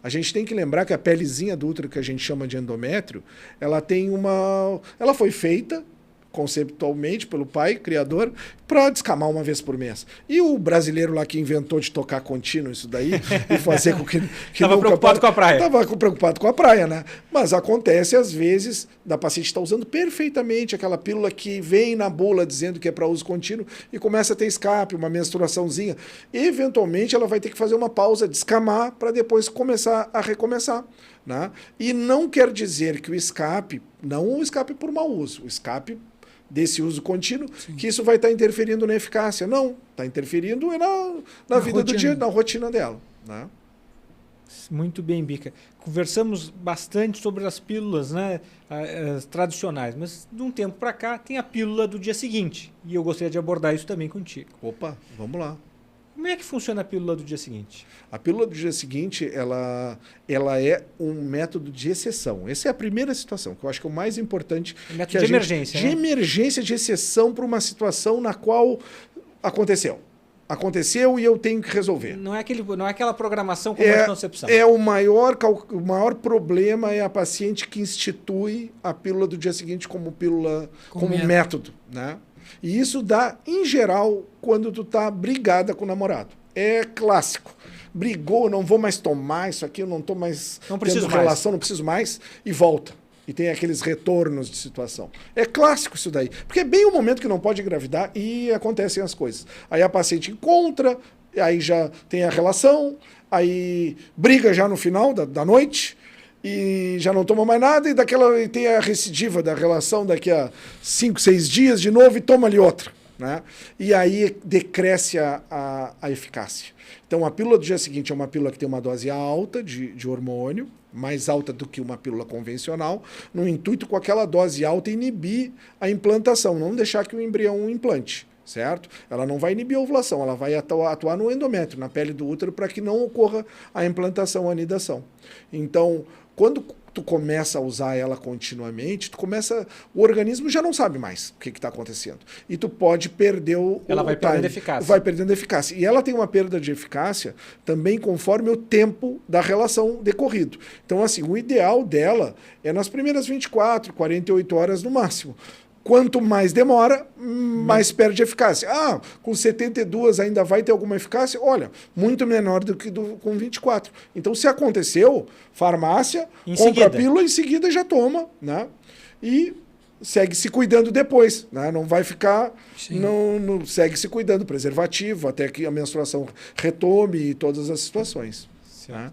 A gente tem que lembrar que a pelezinha do útero, que a gente chama de endométrio, ela foi feita conceptualmente pelo pai, criador, para descamar uma vez por mês. E o brasileiro lá que inventou de tocar contínuo isso daí e fazer com que Estava preocupado com a praia. Estava preocupado com a praia, né? Mas acontece às vezes da paciente estar usando perfeitamente aquela pílula que vem na bula dizendo que é para uso contínuo e começa a ter escape, uma menstruaçãozinha. Eventualmente ela vai ter que fazer uma pausa, descamar para depois começar a recomeçar, né? E não quer dizer que o escape, não o escape por mau uso, o escape desse uso contínuo, sim, que isso vai estar interferindo na eficácia. Não, está interferindo na vida rotina do dia, na rotina dela, né? Muito bem, Bica. Conversamos bastante sobre as pílulas, né, as tradicionais, mas de um tempo para cá tem a pílula do dia seguinte. E eu gostaria de abordar isso também contigo. Opa, vamos lá. Como é que funciona a pílula do dia seguinte? A pílula do dia seguinte, ela é um método de exceção. Essa é a primeira situação, que eu acho que é o mais importante. Método de emergência, né? De emergência, de exceção para uma situação na qual aconteceu. Aconteceu e eu tenho que resolver. Não é aquela programação como anticoncepção. O maior problema é a paciente que institui a pílula do dia seguinte como pílula, como método, né? E isso dá, em geral, quando tu tá brigada com o namorado. É clássico. Brigou, não vou mais tomar isso aqui, eu não tô mais tendo relação, não preciso mais, e volta. E tem aqueles retornos de situação. É clássico isso daí. Porque é bem o momento que não pode engravidar e acontecem as coisas. Aí a paciente encontra, aí já tem a relação, aí briga já no final da noite, e já não toma mais nada, e tem a recidiva da relação daqui a 5, 6 dias de novo e toma ali outra, né? E aí decresce a eficácia. Então a pílula do dia seguinte é uma pílula que tem uma dose alta de hormônio, mais alta do que uma pílula convencional, no intuito com aquela dose alta inibir a implantação, não deixar que o embrião implante. Certo? Ela não vai inibir a ovulação, ela vai atuar no endométrio, na pele do útero, para que não ocorra a implantação, a anidação. Então, quando tu começa a usar ela continuamente, o organismo já não sabe mais o que está acontecendo. E tu pode perder ela vai perdendo eficácia. Vai perdendo eficácia. E ela tem uma perda de eficácia também conforme o tempo da relação decorrido. Então, assim, o ideal dela é nas primeiras 24, 48 horas no máximo. Quanto mais demora, mais perde eficácia. Com 72 ainda vai ter alguma eficácia? Olha, muito menor do que com 24. Então, se aconteceu, farmácia, compra a pílula, em seguida já toma, né? E segue se cuidando depois, né? Não vai ficar... Não segue se cuidando, preservativo, até que a menstruação retome e todas as situações. Certo. Né?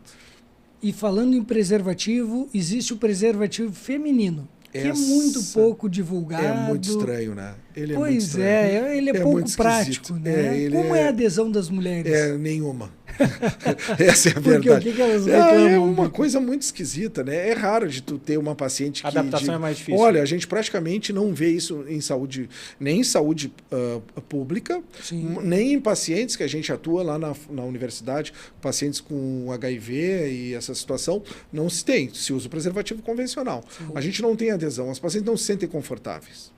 E falando em preservativo, existe o preservativo feminino. Que é muito pouco divulgado. É muito estranho, né? Ele pois é muito estranho. Ele é pouco prático, né? Como é a adesão das mulheres? Nenhuma. Essa é a verdade. Porque o que elas reclamam? É uma coisa muito esquisita, né? É raro de tu ter uma paciente que... A adaptação é mais difícil. Olha, a gente praticamente não vê isso em saúde, nem em saúde pública, nem em pacientes que a gente atua lá na universidade, pacientes com HIV e essa situação, não se tem. Se usa o preservativo convencional. Sim. A gente não tem adesão, as pacientes não se sentem confortáveis.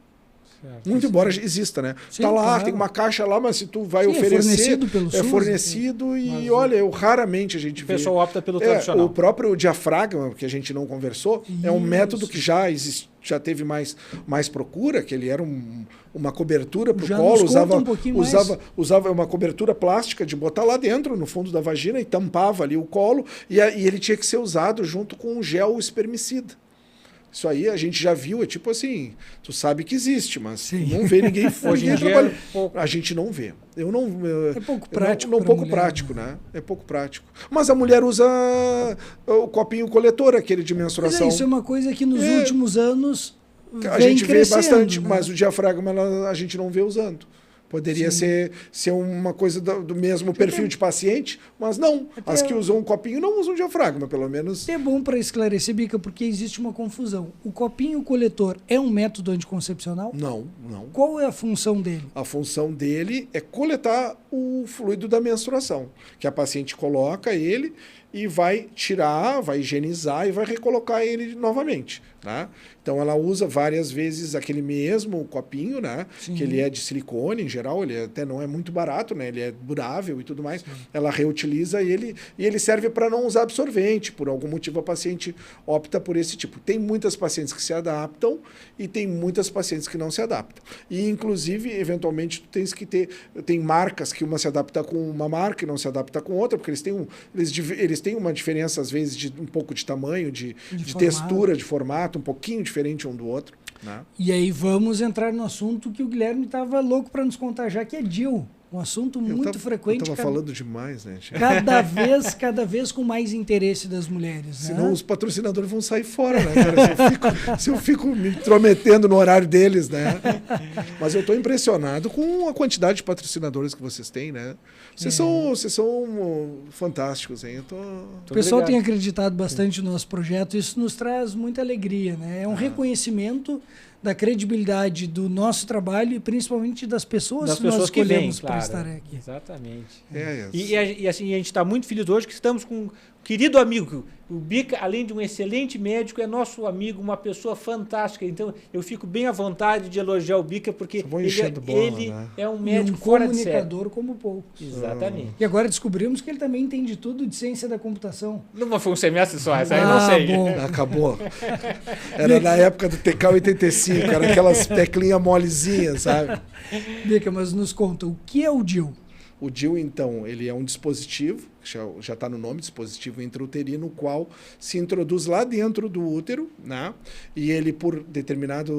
Certo. Muito embora exista, né? Sim, tá lá, claro. Tem uma caixa lá, mas se tu vai oferecer... É fornecido pelo SUS. É fornecido e, olha, raramente a gente vê... O pessoal opta pelo tradicional. O próprio diafragma, que a gente não conversou, é um método que já existe, já teve mais procura, que ele era uma cobertura para o colo, usava uma cobertura plástica de botar lá dentro, no fundo da vagina, e tampava ali o colo, e ele tinha que ser usado junto com um gel espermicida. Isso aí a gente já viu, é tipo assim, tu sabe que existe, mas não vê ninguém hoje em dia a gente não vê. É pouco prático. Pouco prático, né? É pouco prático. Mas a mulher usa o copinho coletor, aquele de mensuração. Mas isso é uma coisa que nos últimos anos a gente vê bastante, né? Mas o diafragma a gente não vê usando. Poderia ser uma coisa do mesmo perfil de paciente, mas não. As que usam um copinho não usam diafragma, pelo menos. É bom para esclarecer, Bica, porque existe uma confusão. O copinho coletor é um método anticoncepcional? Não. Qual é a função dele? A função dele é coletar o fluido da menstruação, que a paciente coloca ele e vai tirar, vai higienizar e vai recolocar ele novamente, né? Então ela usa várias vezes aquele mesmo copinho, né? Sim. Que ele é de silicone em geral, ele até não é muito barato, né? Ele é durável e tudo mais. Sim. Ela reutiliza ele e ele serve para não usar absorvente. Por algum motivo a paciente opta por esse tipo. Tem muitas pacientes que se adaptam e tem muitas pacientes que não se adaptam. E inclusive, eventualmente, tu tens que tem marcas que uma se adapta com uma marca e não se adapta com outra, porque eles têm uma diferença às vezes de um pouco de tamanho, de textura, de formato, um pouquinho diferente um do outro. Né? E aí vamos entrar no assunto que o Guilherme estava louco para nos contar já, que é DIU. Um assunto muito frequente. Eu estava falando demais, né? Cada vez com mais interesse das mulheres. Senão né? os patrocinadores vão sair fora, né, cara? Se eu fico me intrometendo no horário deles, né? Mas eu estou impressionado com a quantidade de patrocinadores que vocês têm, né? Vocês são fantásticos, hein? O pessoal tem acreditado bastante no nosso projeto, isso nos traz muita alegria, né? É um reconhecimento da credibilidade do nosso trabalho e principalmente das pessoas que nós escolhemos para estar aqui. Exatamente. E assim, a gente está muito feliz hoje que estamos com um querido amigo. O Bica, além de um excelente médico, é nosso amigo, uma pessoa fantástica. Então, eu fico bem à vontade de elogiar o Bica, porque ele é um médico fora de série. Um comunicador como poucos. Exatamente. E agora descobrimos que ele também entende tudo de ciência da computação. Não foi um semestre só, essa aí eu não sei. Bom. Acabou. Era na época do TK-85, era aquelas teclinhas molezinhas, sabe? Bica, mas nos conta, o que é o DIU? O DIU, então, ele é um dispositivo, já está no nome, dispositivo intrauterino, o qual se introduz lá dentro do útero, né? E ele, por determinada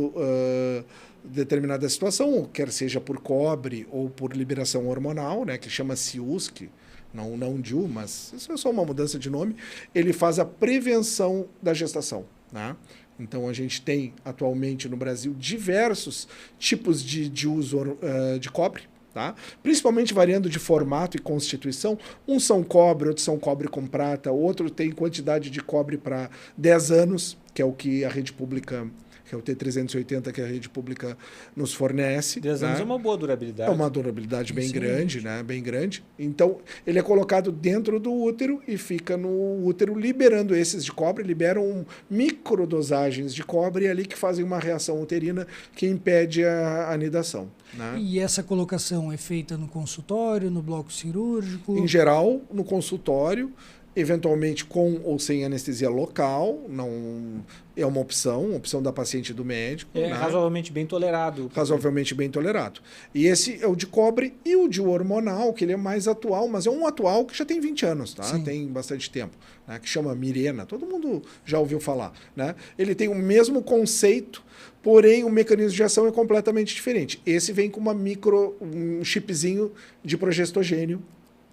situação, quer seja por cobre ou por liberação hormonal, né? Que chama-se USC, não DIU, mas isso é só uma mudança de nome, ele faz a prevenção da gestação, né? Então, a gente tem atualmente no Brasil diversos tipos de uso de cobre, tá? Principalmente variando de formato e constituição. Uns são cobre, outros são cobre com prata, outro tem quantidade de cobre para 10 anos, que é o que a rede pública, que é o T380 que a rede pública nos fornece. 10 anos é uma boa durabilidade. É uma durabilidade bem grande, né? Bem grande. Então, ele é colocado dentro do útero e fica no útero liberando esses de cobre, liberam microdosagens de cobre ali que fazem uma reação uterina que impede a anidação. Né? E essa colocação é feita no consultório, no bloco cirúrgico? Em geral, no consultório, eventualmente com ou sem anestesia local, não é uma opção da paciente e do médico. É, né? Razoavelmente bem tolerado. Razoavelmente bem tolerado. E esse é o de cobre e o de hormonal, que ele é mais atual, mas é um atual que já tem 20 anos, tá? Sim. Tem bastante tempo, né? Que chama Mirena, todo mundo já ouviu falar, né? Ele tem o mesmo conceito, porém o mecanismo de ação é completamente diferente. Esse vem com um chipzinho de progestogênio,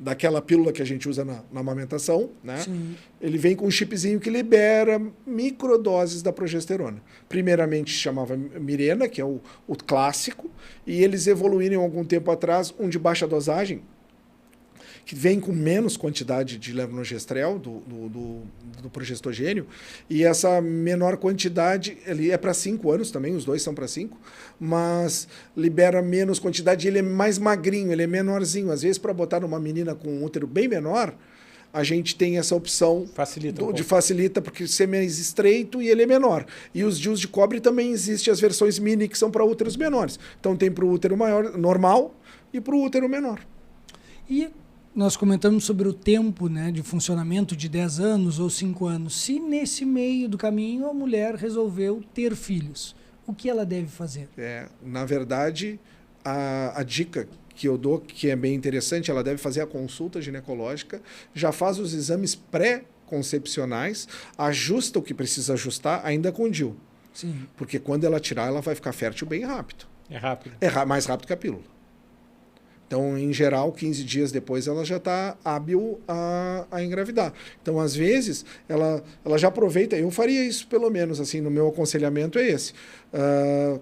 daquela pílula que a gente usa na amamentação, né? Sim. Ele vem com um chipzinho que libera microdoses da progesterona. Primeiramente chamava Mirena, que é o clássico, e eles evoluíram algum tempo atrás um de baixa dosagem, que vem com menos quantidade de levonorgestrel, do progestogênio, e essa menor quantidade ele é para 5 anos também, os dois são para 5, mas libera menos quantidade, ele é mais magrinho, ele é menorzinho. Às vezes, para botar numa menina com um útero bem menor, a gente tem essa opção facilita, porque ser mais estreito e ele é menor. E os DIUs de cobre também existem as versões mini, que são para úteros menores. Então tem para o útero maior, normal, e para o útero menor. E nós comentamos sobre o tempo, né, de funcionamento de 10 anos ou 5 anos. Se nesse meio do caminho a mulher resolveu ter filhos, o que ela deve fazer? Na verdade, a dica que eu dou, que é bem interessante, ela deve fazer a consulta ginecológica, já faz os exames pré-concepcionais, ajusta o que precisa ajustar, ainda com DIU. Sim. Porque quando ela tirar, ela vai ficar fértil bem rápido. É rápido. É mais rápido que a pílula. Então, em geral, 15 dias depois ela já está hábil a engravidar. Então, às vezes, ela já aproveita, eu faria isso pelo menos, assim, no meu aconselhamento é esse.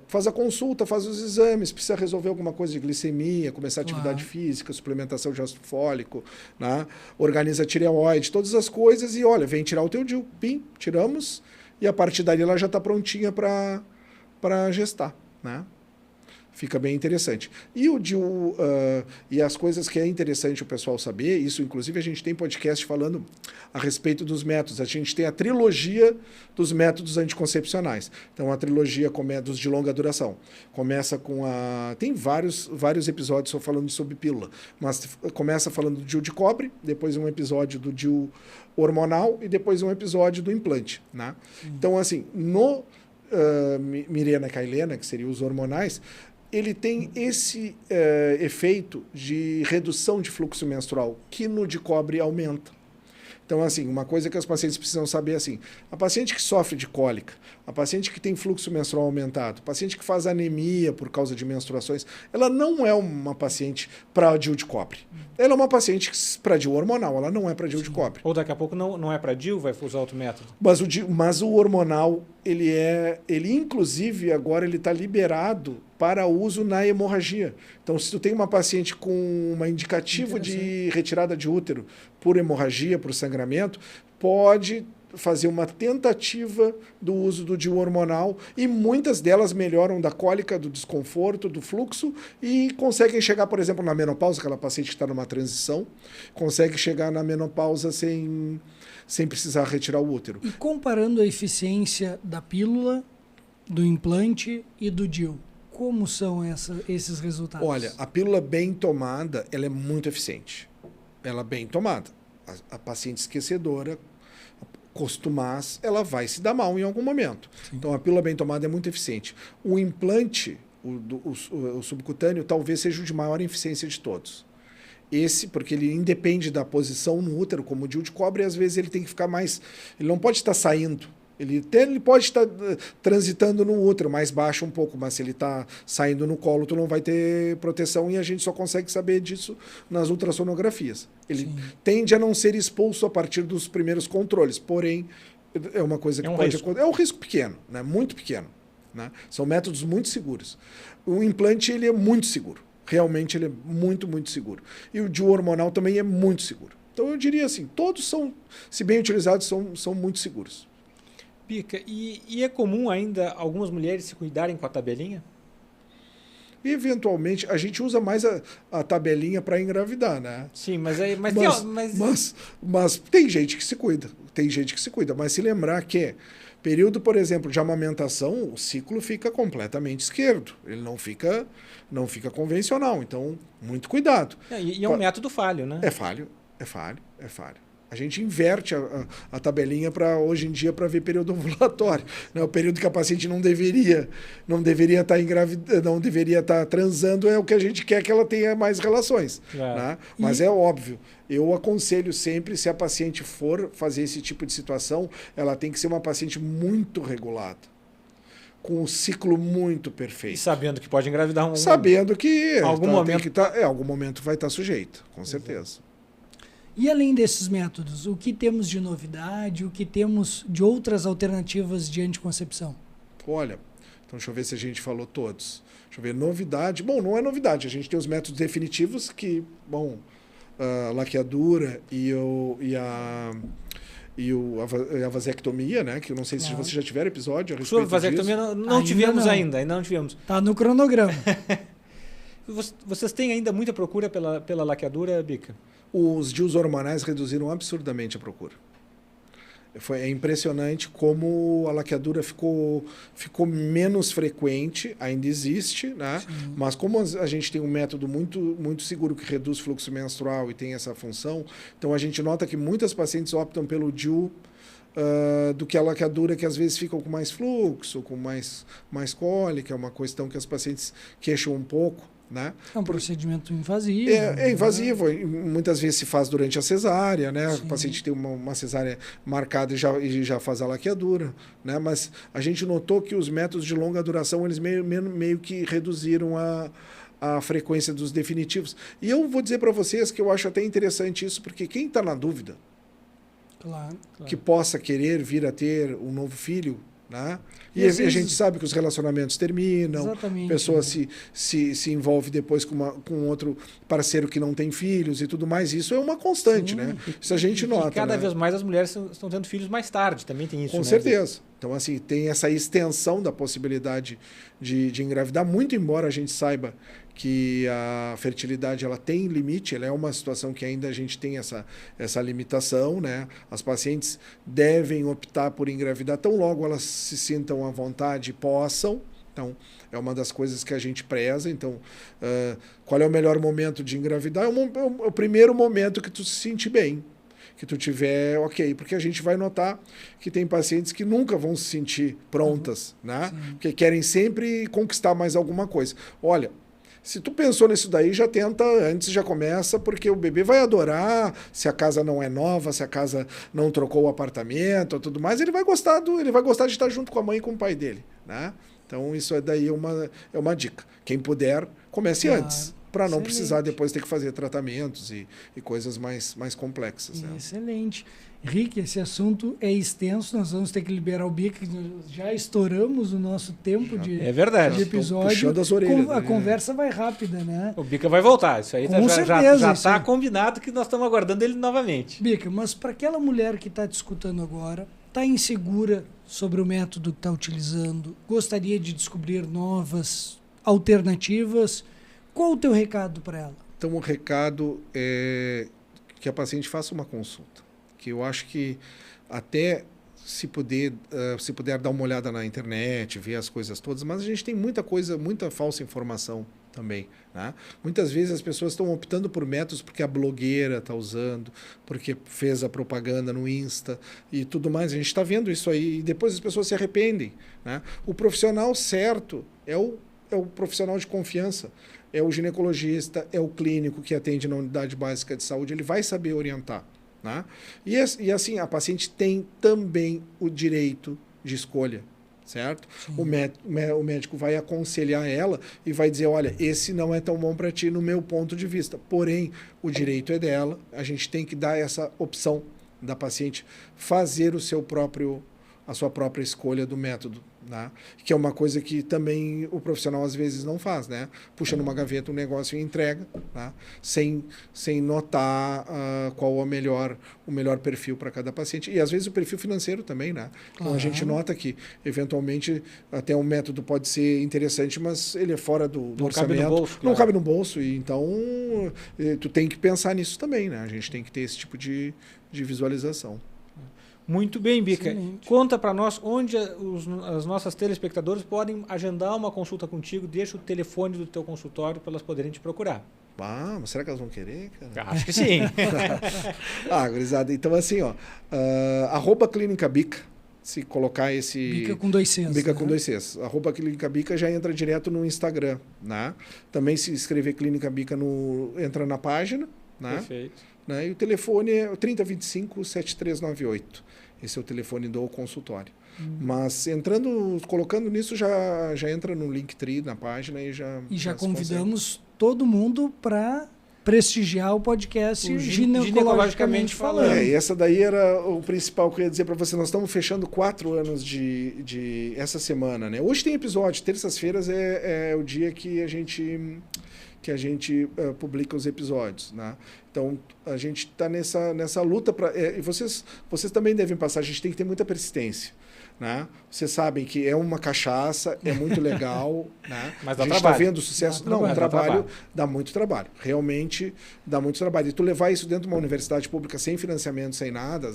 Faz a consulta, faz os exames, precisa resolver alguma coisa de glicemia, começar atividade física, suplementação de ácido fólico, né? Organiza a tireoide, todas as coisas e olha, vem tirar o teu DIU, pim, tiramos, e a partir dali ela já está prontinha para gestar, né? Fica bem interessante. E e as coisas que é interessante o pessoal saber, isso inclusive a gente tem podcast falando a respeito dos métodos. A gente tem a trilogia dos métodos anticoncepcionais. Então a trilogia dos de longa duração. Começa com tem vários episódios só falando sobre pílula, mas começa falando do DIU de cobre, depois um episódio do DIU hormonal e depois um episódio do implante, né? Então assim, no Mirena Cailena, que seriam os hormonais, ele tem esse efeito de redução de fluxo menstrual, que no de cobre aumenta. Então, assim, uma coisa que as pacientes precisam saber, assim, a paciente que sofre de cólica, a paciente que tem fluxo menstrual aumentado, a paciente que faz anemia por causa de menstruações, ela não é uma paciente para DIU de cobre. Ela é uma paciente para DIU hormonal, ela não é para DIU de cobre. Ou daqui a pouco não é para DIU, vai usar outro método. Mas o hormonal, ele inclusive agora ele está liberado para uso na hemorragia. Então, se tu tem uma paciente com uma indicativa de retirada de útero por hemorragia, por sangramento, pode fazer uma tentativa do uso do DIU hormonal e muitas delas melhoram da cólica, do desconforto, do fluxo e conseguem chegar, por exemplo, na menopausa, aquela paciente que está numa transição, consegue chegar na menopausa sem precisar retirar o útero. E comparando a eficiência da pílula, do implante e do DIU, como são esses resultados? Olha, a pílula bem tomada, ela é muito eficiente. Ela bem tomada. A paciente esquecedora, costumaz, ela vai se dar mal em algum momento. Sim. Então, a pílula bem tomada é muito eficiente. O implante, o subcutâneo, talvez seja o de maior eficiência de todos. Porque ele independe da posição no útero, como o DIU de cobre, e às vezes ele tem que ficar mais... Ele não pode estar saindo. Ele pode estar transitando no útero, mais baixo um pouco, mas se ele está saindo no colo, tu não vai ter proteção e a gente só consegue saber disso nas ultrassonografias. Ele tende a não ser expulso a partir dos primeiros controles, porém, é uma coisa que pode acontecer. É um risco pequeno, né? Muito pequeno. Né? São métodos muito seguros. O implante ele é muito seguro. Realmente ele é muito, muito seguro. E o DIU hormonal também é muito seguro. Então eu diria assim, todos são, se bem utilizados, são muito seguros. Bica, e é comum ainda algumas mulheres se cuidarem com a tabelinha? Eventualmente, a gente usa mais a tabelinha para engravidar, né? Sim, mas tem gente que se cuida. Tem gente que se cuida. Mas se lembrar que período, por exemplo, de amamentação, o ciclo fica completamente esquerdo. Ele não fica convencional. Então, muito cuidado. E é um método falho, né? É falho. A gente inverte a tabelinha para hoje em dia para ver período ovulatório. Né? O período que a paciente não deveria estar engravidando, não deveria estar transando, é o que a gente quer que ela tenha mais relações. Né? Mas é óbvio, eu aconselho sempre, se a paciente for fazer esse tipo de situação, ela tem que ser uma paciente muito regulada, com um ciclo muito perfeito. E sabendo que pode engravidar sabendo que algum momento vai estar sujeita, com certeza. E além desses métodos, o que temos de novidade, o que temos de outras alternativas de anticoncepção? Olha, então deixa eu ver se a gente falou todos. Deixa eu ver, novidade. Bom, não é novidade, a gente tem os métodos definitivos que, a laqueadura a vasectomia, né? Que eu não sei se você já tiver episódio a respeito disso. Sobre vasectomia não tivemos ainda não tivemos. Está no cronograma. Vocês têm ainda muita procura pela laqueadura, Bica? Os DIUs hormonais reduziram absurdamente a procura. É impressionante como a laqueadura ficou menos frequente, ainda existe, né? Mas como a gente tem um método muito, muito seguro que reduz fluxo menstrual e tem essa função, então a gente nota que muitas pacientes optam pelo DIU do que a laqueadura, que às vezes ficam com mais fluxo, com mais cólica, é uma questão que as pacientes queixam um pouco. Né? É um procedimento invasivo. É invasivo, muitas vezes se faz durante a cesárea, né? O paciente tem uma cesárea marcada e já faz a laqueadura, né? Mas a gente notou que os métodos de longa duração, eles meio que reduziram a frequência dos definitivos. E eu vou dizer para vocês que eu acho até interessante isso, porque quem está na dúvida que possa querer vir a ter um novo filho, né? E a gente sabe que os relacionamentos terminam, a pessoa se envolve depois com outro parceiro que não tem filhos e tudo mais. Isso é uma constante, né? Isso a gente nota. E cada vez mais as mulheres estão tendo filhos mais tarde, também tem isso. Com certeza. Então, assim, tem essa extensão da possibilidade de engravidar, muito embora a gente saiba que a fertilidade ela tem limite, ela é uma situação que ainda a gente tem essa limitação, né? As pacientes devem optar por engravidar tão logo elas se sintam à vontade e possam. Então, é uma das coisas que a gente preza. Então, qual é o melhor momento de engravidar? É o primeiro momento que tu se sente bem, que tu tiver ok, porque a gente vai notar que tem pacientes que nunca vão se sentir prontas, né? Porque querem sempre conquistar mais alguma coisa. Olha, se tu pensou nisso daí, já tenta, antes já começa, porque o bebê vai adorar, se a casa não é nova, se a casa não trocou o apartamento ou tudo mais, ele vai gostar de estar junto com a mãe e com o pai dele, né? Então isso é uma dica. Quem puder, comece antes, para não precisar depois ter que fazer tratamentos e coisas mais complexas. Né? Excelente. Rick, esse assunto é extenso, nós vamos ter que liberar o Bica, já estouramos o nosso tempo de episódio. Puxando as orelhas. A conversa vai rápida, né? O Bica vai voltar, isso aí já está combinado que nós estamos aguardando ele novamente. Bica, mas para aquela mulher que está te escutando agora, está insegura sobre o método que está utilizando, gostaria de descobrir novas alternativas, qual o teu recado para ela? Então o recado é que a paciente faça uma consulta. Que eu acho que até se puder dar uma olhada na internet, ver as coisas todas, mas a gente tem muita falsa informação também. Né? Muitas vezes as pessoas estão optando por métodos porque a blogueira está usando, porque fez a propaganda no Insta e tudo mais. A gente está vendo isso aí e depois as pessoas se arrependem. Né? O profissional certo é o profissional de confiança, é o ginecologista, é o clínico que atende na unidade básica de saúde, ele vai saber orientar. Né? E assim, a paciente tem também o direito de escolha, certo? O médico vai aconselhar ela e vai dizer, olha, esse não é tão bom para ti no meu ponto de vista, porém, o direito é dela, a gente tem que dar essa opção da paciente fazer a sua própria escolha do método. Né? Que é uma coisa que também o profissional às vezes não faz, né? Puxa numa gaveta um negócio e entrega, né? sem notar qual o melhor perfil para cada paciente. E às vezes o perfil financeiro também, né? Então a gente nota que eventualmente até um método pode ser interessante, mas ele é fora do orçamento, cabe no bolso, não cabe no bolso, e então tu tem que pensar nisso também, né? A gente tem que ter esse tipo de visualização. Muito bem, Bica. Excelente. Conta para nós onde as nossas telespectadoras podem agendar uma consulta contigo. Deixa o telefone do teu consultório para elas poderem te procurar. Mas será que elas vão querer, cara? Acho que sim. Gurizada, então assim, @Clínica Bica, se colocar esse... Bica com 2 Cs. Bica com 2 Cs. @Clínica Bica já entra direto no Instagram, né? Também se escrever Clínica Bica entra na página, né? Perfeito. Né? E o telefone é 3025-7398. Esse é o telefone do consultório. Mas colocando nisso, já entra no Linktree na página e já... E já convidamos todo mundo para prestigiar o podcast Ginecologicamente Falando. E essa daí era o principal que eu ia dizer para você. Nós estamos fechando 4 anos de essa semana, né? Hoje tem episódio, terças-feiras é o dia que a gente publica os episódios, né? Então a gente está nessa luta e vocês também devem passar. A gente tem que ter muita persistência, né? Vocês sabem que é uma cachaça, é muito legal, né? Mas a gente está vendo o sucesso. Dá muito trabalho. Realmente dá muito trabalho. E tu levar isso dentro de uma universidade pública sem financiamento, sem nada,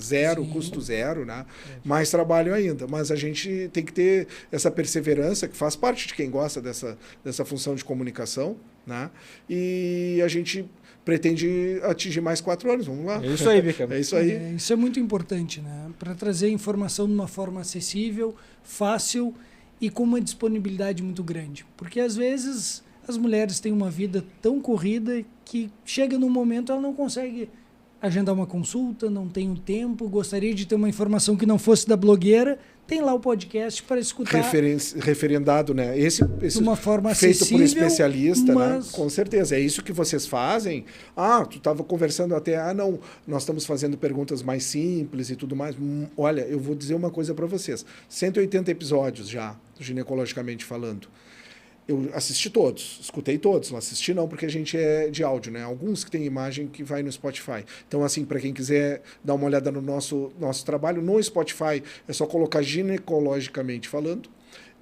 custo zero, né? Mais trabalho ainda. Mas a gente tem que ter essa perseverança, que faz parte de quem gosta dessa função de comunicação, né? E a gente pretende atingir mais 4 anos. Vamos lá. É isso aí, Bica. É isso aí. Isso é muito importante, né? Para trazer informação de uma forma acessível, fácil e com uma disponibilidade muito grande. Porque às vezes as mulheres têm uma vida tão corrida que chega num momento ela não consegue agendar uma consulta, não tem o tempo, gostaria de ter uma informação que não fosse da blogueira, tem lá o podcast para escutar. Referendado, né? Esse de uma forma feito acessível, por especialista, mas... né? Com certeza. É isso que vocês fazem. Tu estava conversando até, não, nós estamos fazendo perguntas mais simples e tudo mais. Olha, eu vou dizer uma coisa para vocês. 180 episódios já, ginecologicamente falando. Eu assisti todos, escutei todos. Não assisti não, porque a gente é de áudio, né? Alguns que tem imagem que vai no Spotify. Então, assim, para quem quiser dar uma olhada no nosso trabalho, no Spotify é só colocar Ginecologicamente Falando.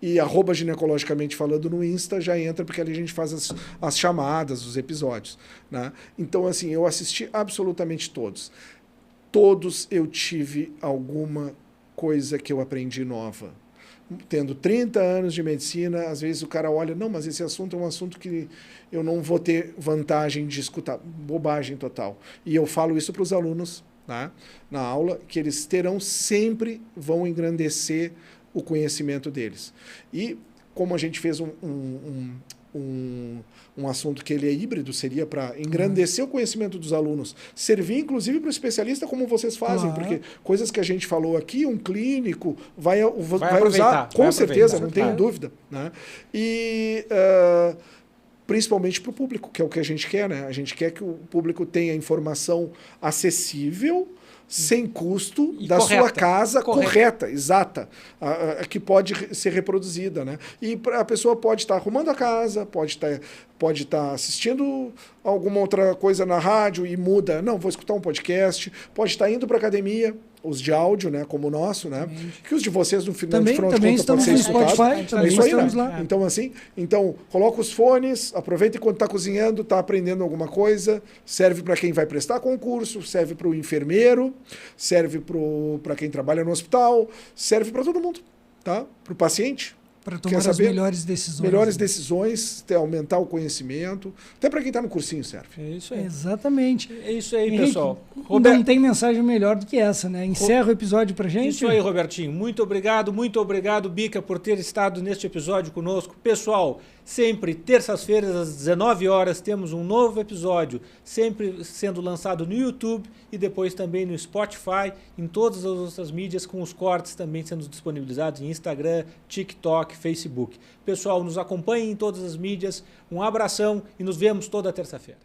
E @ginecologicamente falando no Insta já entra, porque ali a gente faz as chamadas, os episódios. Né? Então, assim, eu assisti absolutamente todos. Todos eu tive alguma coisa que eu aprendi nova. Tendo 30 anos de medicina, às vezes o cara olha, não, mas esse assunto é um assunto que eu não vou ter vantagem de escutar. Bobagem total. E eu falo isso para os alunos, né, na aula, que eles sempre vão engrandecer o conhecimento deles. E como a gente fez um assunto que ele é híbrido, seria para engrandecer o conhecimento dos alunos, servir inclusive para o especialista, como vocês fazem, porque coisas que a gente falou aqui, um clínico vai usar, com certeza, não tenho dúvida. Né? E principalmente para o público, que é o que a gente quer, né? A gente quer que o público tenha informação acessível, sem custo, da sua casa, correta, exata, que pode ser reproduzida. Né? E a pessoa pode estar arrumando a casa, pode estar assistindo alguma outra coisa na rádio e muda. Não, vou escutar um podcast. Pode estar indo para a academia, os de áudio, né, como o nosso, né? Que os de vocês, no final de conta, pode ser escutado. Também isso aí, estamos né? lá. Então, assim, coloca os fones, aproveita enquanto está cozinhando, está aprendendo alguma coisa, serve para quem vai prestar concurso, serve para o enfermeiro, serve para quem trabalha no hospital, serve para todo mundo, tá? Para o paciente. Para tomar as melhores decisões. Melhores decisões, aumentar o conhecimento. Até para quem está no cursinho serve. É isso aí. Exatamente. É isso aí, Henrique, pessoal. Não tem mensagem melhor do que essa, né? Encerra o episódio para gente. Isso aí, Robertinho. Muito obrigado, Bica, por ter estado neste episódio conosco. Pessoal, sempre terças-feiras às 19 horas temos um novo episódio, sempre sendo lançado no YouTube e depois também no Spotify, em todas as outras mídias, com os cortes também sendo disponibilizados em Instagram, TikTok, Facebook. Pessoal, nos acompanhem em todas as mídias. Um abração e nos vemos toda terça-feira.